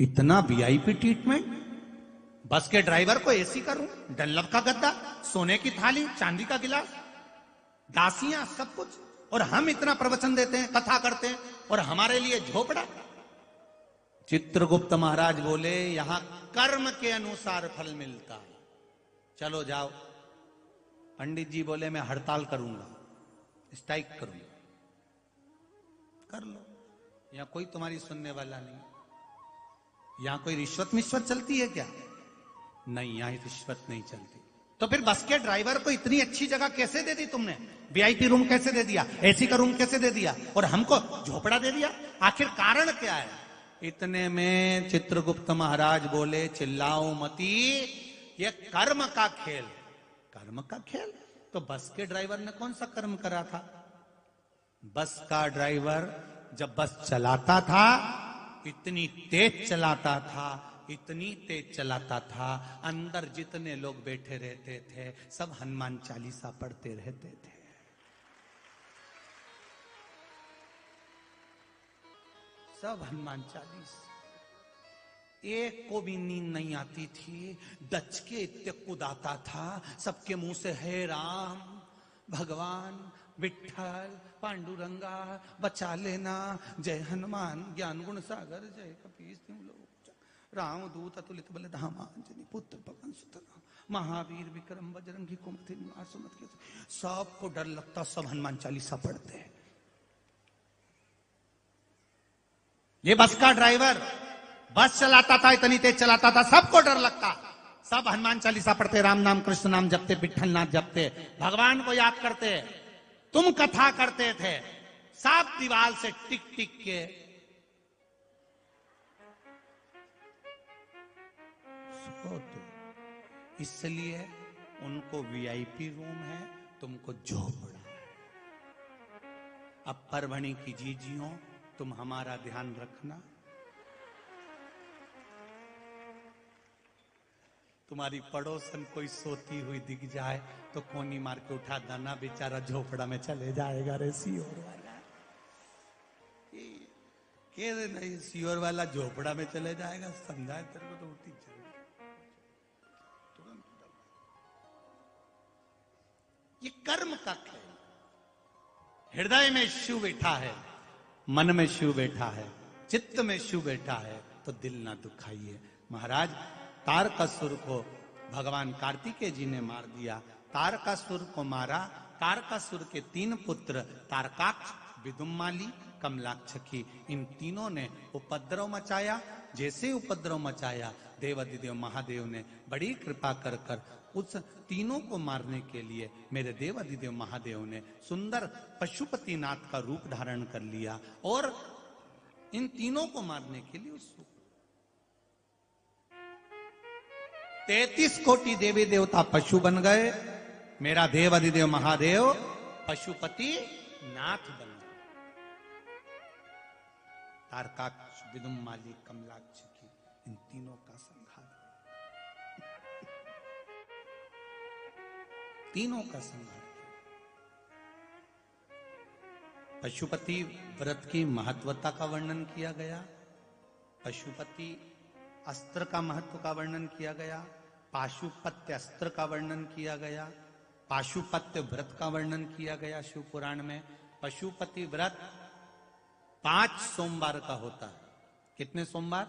इतना वीआईपी ट्रीटमेंट, बस के ड्राइवर को एसी का रूम, डनलप का गद्दा, सोने की थाली, चांदी का गिलास, दासियां, सब कुछ, और हम इतना प्रवचन देते हैं, कथा करते हैं, और हमारे लिए झोपड़ा। चित्रगुप्त महाराज बोले यहां कर्म के अनुसार फल मिलता है, चलो जाओ। पंडित जी बोले मैं हड़ताल करूंगा, स्ट्राइक करूंगा। कर लो, यहां कोई तुम्हारी सुनने वाला नहीं। यहां कोई रिश्वत मिश्वत चलती है क्या? नहीं, यहां रिश्वत नहीं चलती। तो फिर बस के ड्राइवर को इतनी अच्छी जगह कैसे दे दी तुमने? वीआईपी रूम कैसे दे दिया? एसी का रूम कैसे दे दिया? और हमको झोपड़ा दे दिया? आखिर कारण क्या है? इतने में चित्रगुप्त महाराज बोले चिल्लाओ मती, ये कर्म का खेल। कर्म का खेल? तो बस के ड्राइवर ने कौन सा कर्म करा था? बस का ड्राइवर जब बस चलाता था इतनी तेज चलाता था, इतनी तेज चलाता था, अंदर जितने लोग बैठे रहते थे सब हनुमान चालीसा पढ़ते रहते थे। सब हनुमान चालीसा, एक को भी नींद नहीं आती थी, दच के इत्ते कुदाता था, सबके मुंह से हे राम, भगवान, विठ्ठल, पांडुरंगा, बचा लेना, जय हनुमान ज्ञान गुण सागर, जय कपीस तिहुँ लोक, राम दूत अतुलित बल धामा, अंजनी पुत्र पवन सुत नाम, महावीर विक्रम बजरंगी कुमति निवार सुमति के। सबको डर लगता, सब हनुमान चालीसा पढ़ते हैं। ये बस का ड्राइवर बस चलाता था, इतनी तेज चलाता था, सबको डर लगता, सब हनुमान चालीसा पढ़ते, राम नाम कृष्ण नाम जपते, विठ्ठल नाम जपते, भगवान को याद करते। तुम कथा करते थे, सब दीवार से टिक टिक के सोते। इसलिए उनको वीआईपी रूम है, तुमको झोपड़ा है। अब परभणी की जीजियों, तुम हमारा ध्यान रखना। तुम्हारी पड़ोसन कोई सोती हुई दिख जाए तो कोनी मार के उठा देना, बेचारा झोपड़ा में चले जाएगा रे सियोर वाला। के नहीं सियोर वाला झोपड़ा में चले जाएगा, समझाए तेरे को तो उठी चल। ये कर्म का खेल। हृदय में शिव बैठा है, मन में शिव बैठा है, चित्त में शिव बैठा है, तो दिल ना दुखाइए। महाराज तारकासुर को भगवान कार्तिकेय जी ने मार दिया। तारकासुर को मारा। तारकासुर के 3 पुत्र तारकाक्ष, विदुम्माली, कमलाक्षकी, इन तीनों ने उपद्रव मचाया। जैसे उपद्रव मचाया, देवाधिदेव महादेव ने बड़ी कृपा कर कर उस तीनों को मारने के लिए मेरे देवाधिदेव महादेव ने सुंदर पशुपतिनाथ का रूप धारण कर लिया, और इन तीनों को मारने के लिए उस 33 कोटि देवी देवता पशु बन गए, मेरा देवाधिदेव महादेव पशुपति नाथ बन गए। तारकाक्ष, विदुम्माली, कमलाक्ष की इन तीनों का संहार, तीनों का संहार किया। पशुपति व्रत की महत्वता का वर्णन किया गया, पशुपति अस्त्र का महत्व का वर्णन किया गया, पाशुपत्य अस्त्र का वर्णन किया गया, पाशुपत्य व्रत का वर्णन किया गया शिव पुराण में। पशुपति व्रत 5 सोमवार का होता है। कितने सोमवार?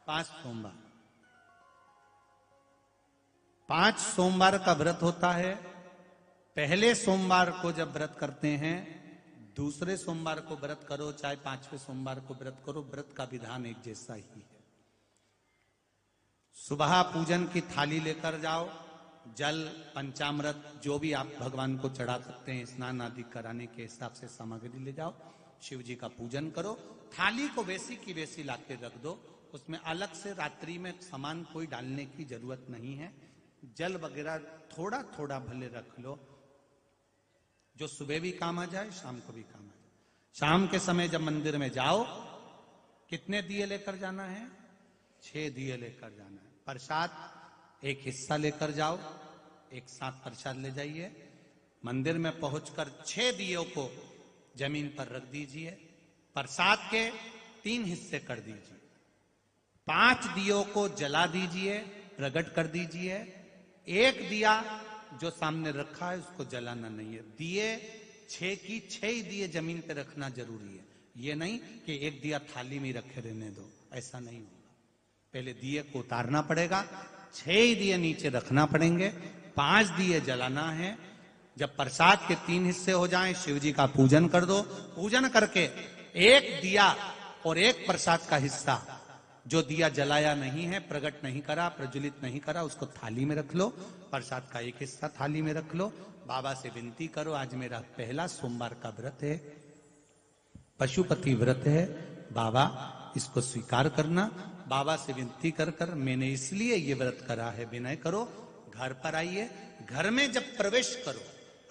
5 सोमवार। 5 सोमवार का व्रत होता है। पहले सोमवार को जब व्रत करते हैं, दूसरे सोमवार को व्रत करो, चाहे 5वें सोमवार को व्रत करो, व्रत का विधान एक जैसा ही है। सुबह पूजन की थाली लेकर जाओ, जल, पंचामृत, जो भी आप भगवान को चढ़ा सकते हैं, स्नान आदि कराने के हिसाब से सामग्री ले जाओ, शिव जी का पूजन करो। थाली को वैसी की वैसी लाके रख दो, उसमें अलग से रात्रि में सामान कोई डालने की जरूरत नहीं है। जल वगैरह थोड़ा थोड़ा भले रख लो, जो सुबह भी काम आ जाए, शाम को भी काम आ जाए। शाम के समय जब मंदिर में जाओ, कितने दिए लेकर जाना है? 6 दिए लेकर जाना है। प्रसाद एक हिस्सा लेकर जाओ, एक साथ प्रसाद ले जाइए। मंदिर में पहुंचकर 6 दियों को जमीन पर रख दीजिए। प्रसाद के 3 हिस्से कर दीजिए। 5 दियों को जला दीजिए, प्रकट कर दीजिए। एक दिया जो सामने रखा है उसको जलाना नहीं है। दिए 6 की 6 ही दिए जमीन पे रखना जरूरी है। ये नहीं कि एक दिया थाली में रखे रहने दो, ऐसा नहीं होगा। पहले दिए को उतारना पड़ेगा, 6 ही दिए नीचे रखना पड़ेंगे, 5 दिए जलाना है। जब प्रसाद के 3 हिस्से हो जाएं, शिव जी का पूजन कर दो। पूजन करके एक दिया और एक प्रसाद का हिस्सा जो दिया जलाया नहीं है, प्रकट नहीं करा, प्रज्वलित नहीं करा, उसको थाली में रख लो। प्रसाद का एक हिस्सा थाली में रख लो। बाबा से विनती करो, आज मेरा पहला सोमवार का व्रत है, पशुपति व्रत है, बाबा इसको स्वीकार करना। बाबा से विनती कर कर मैंने इसलिए ये व्रत करा है, विनय करो। घर पर आइए, घर में जब प्रवेश करो,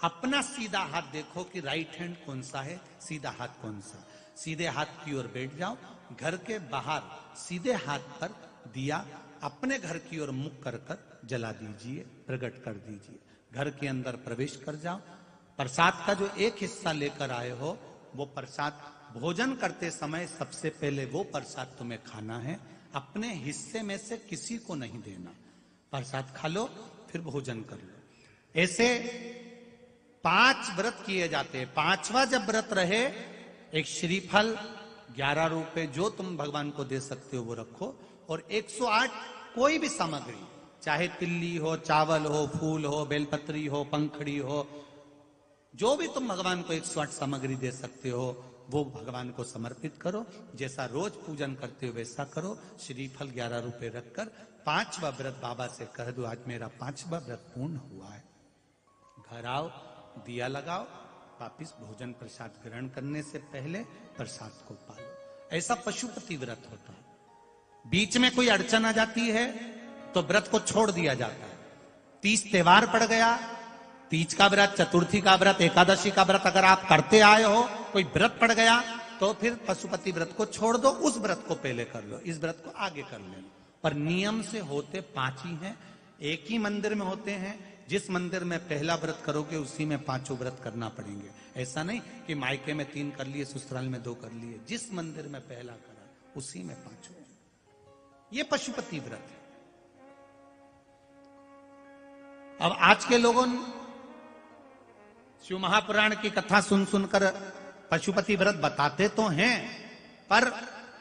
अपना सीधा हाथ देखो कि राइट हैंड कौन सा है, सीधा हाथ कौन सा। सीधे हाथ की ओर बैठ जाओ। घर के बाहर सीधे हाथ पर दिया अपने घर की ओर मुख कर कर जला दीजिए, प्रकट कर दीजिए। घर के अंदर प्रवेश कर जाओ। प्रसाद का जो एक हिस्सा लेकर आए हो, वो प्रसाद भोजन करते समय सबसे पहले वो प्रसाद तुम्हें खाना है, अपने हिस्से में से किसी को नहीं देना। प्रसाद खा लो, फिर भोजन कर लो। ऐसे 5 व्रत किए जाते हैं। 5वां जब व्रत रहे, एक श्रीफल 11 रुपए जो तुम भगवान को दे सकते हो वो रखो, और 108 कोई भी सामग्री, चाहे तिल्ली हो, चावल हो, फूल हो, बेलपत्री हो, पंखड़ी हो, जो भी तुम भगवान को 108 सामग्री दे सकते हो वो भगवान को समर्पित करो। जैसा रोज पूजन करते हो वैसा करो। श्रीफल 11 रुपए रखकर 5वां व्रत बाबा से कह दो, आज मेरा 5वां व्रत पूर्ण हुआ है। घर आओ, दिया लगाओ, वापिस भोजन प्रसाद ग्रहण करने से पहले प्रसाद को पालो। ऐसा पशुपति व्रत होता है। बीच में कोई अड़चन आ जाती है तो व्रत को छोड़ दिया जाता है। 30 त्योहार पड़ गया, तीज का व्रत, चतुर्थी का व्रत, एकादशी का व्रत अगर आप करते आए हो, कोई व्रत पड़ गया तो फिर पशुपति व्रत को छोड़ दो, उस व्रत को पहले कर लो, इस व्रत को आगे कर लेना। पर नियम से होते 5 ही हैं, एक ही मंदिर में होते हैं। जिस मंदिर में पहला व्रत करोगे उसी में 5 व्रत करना पड़ेंगे। ऐसा नहीं कि मायके में 3 कर लिए, ससुराल में 2 कर लिए। जिस मंदिर में पहला करा उसी में 5। ये पशुपति व्रत है। अब आज के लोगों शिव महापुराण की कथा सुन सुनकर पशुपति व्रत बताते तो हैं, पर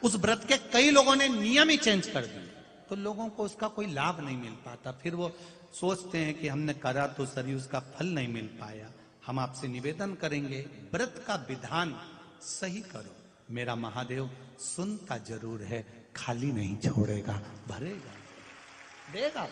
उस व्रत के कई लोगों ने नियम ही चेंज कर दिए, तो लोगों को उसका कोई लाभ नहीं मिल पाता। फिर वो सोचते हैं कि हमने करा तो सही, उसका फल नहीं मिल पाया। हम आपसे निवेदन करेंगे, व्रत का विधान सही करो। मेरा महादेव सुनता जरूर है, खाली नहीं छोड़ेगा, भरेगा, देगा।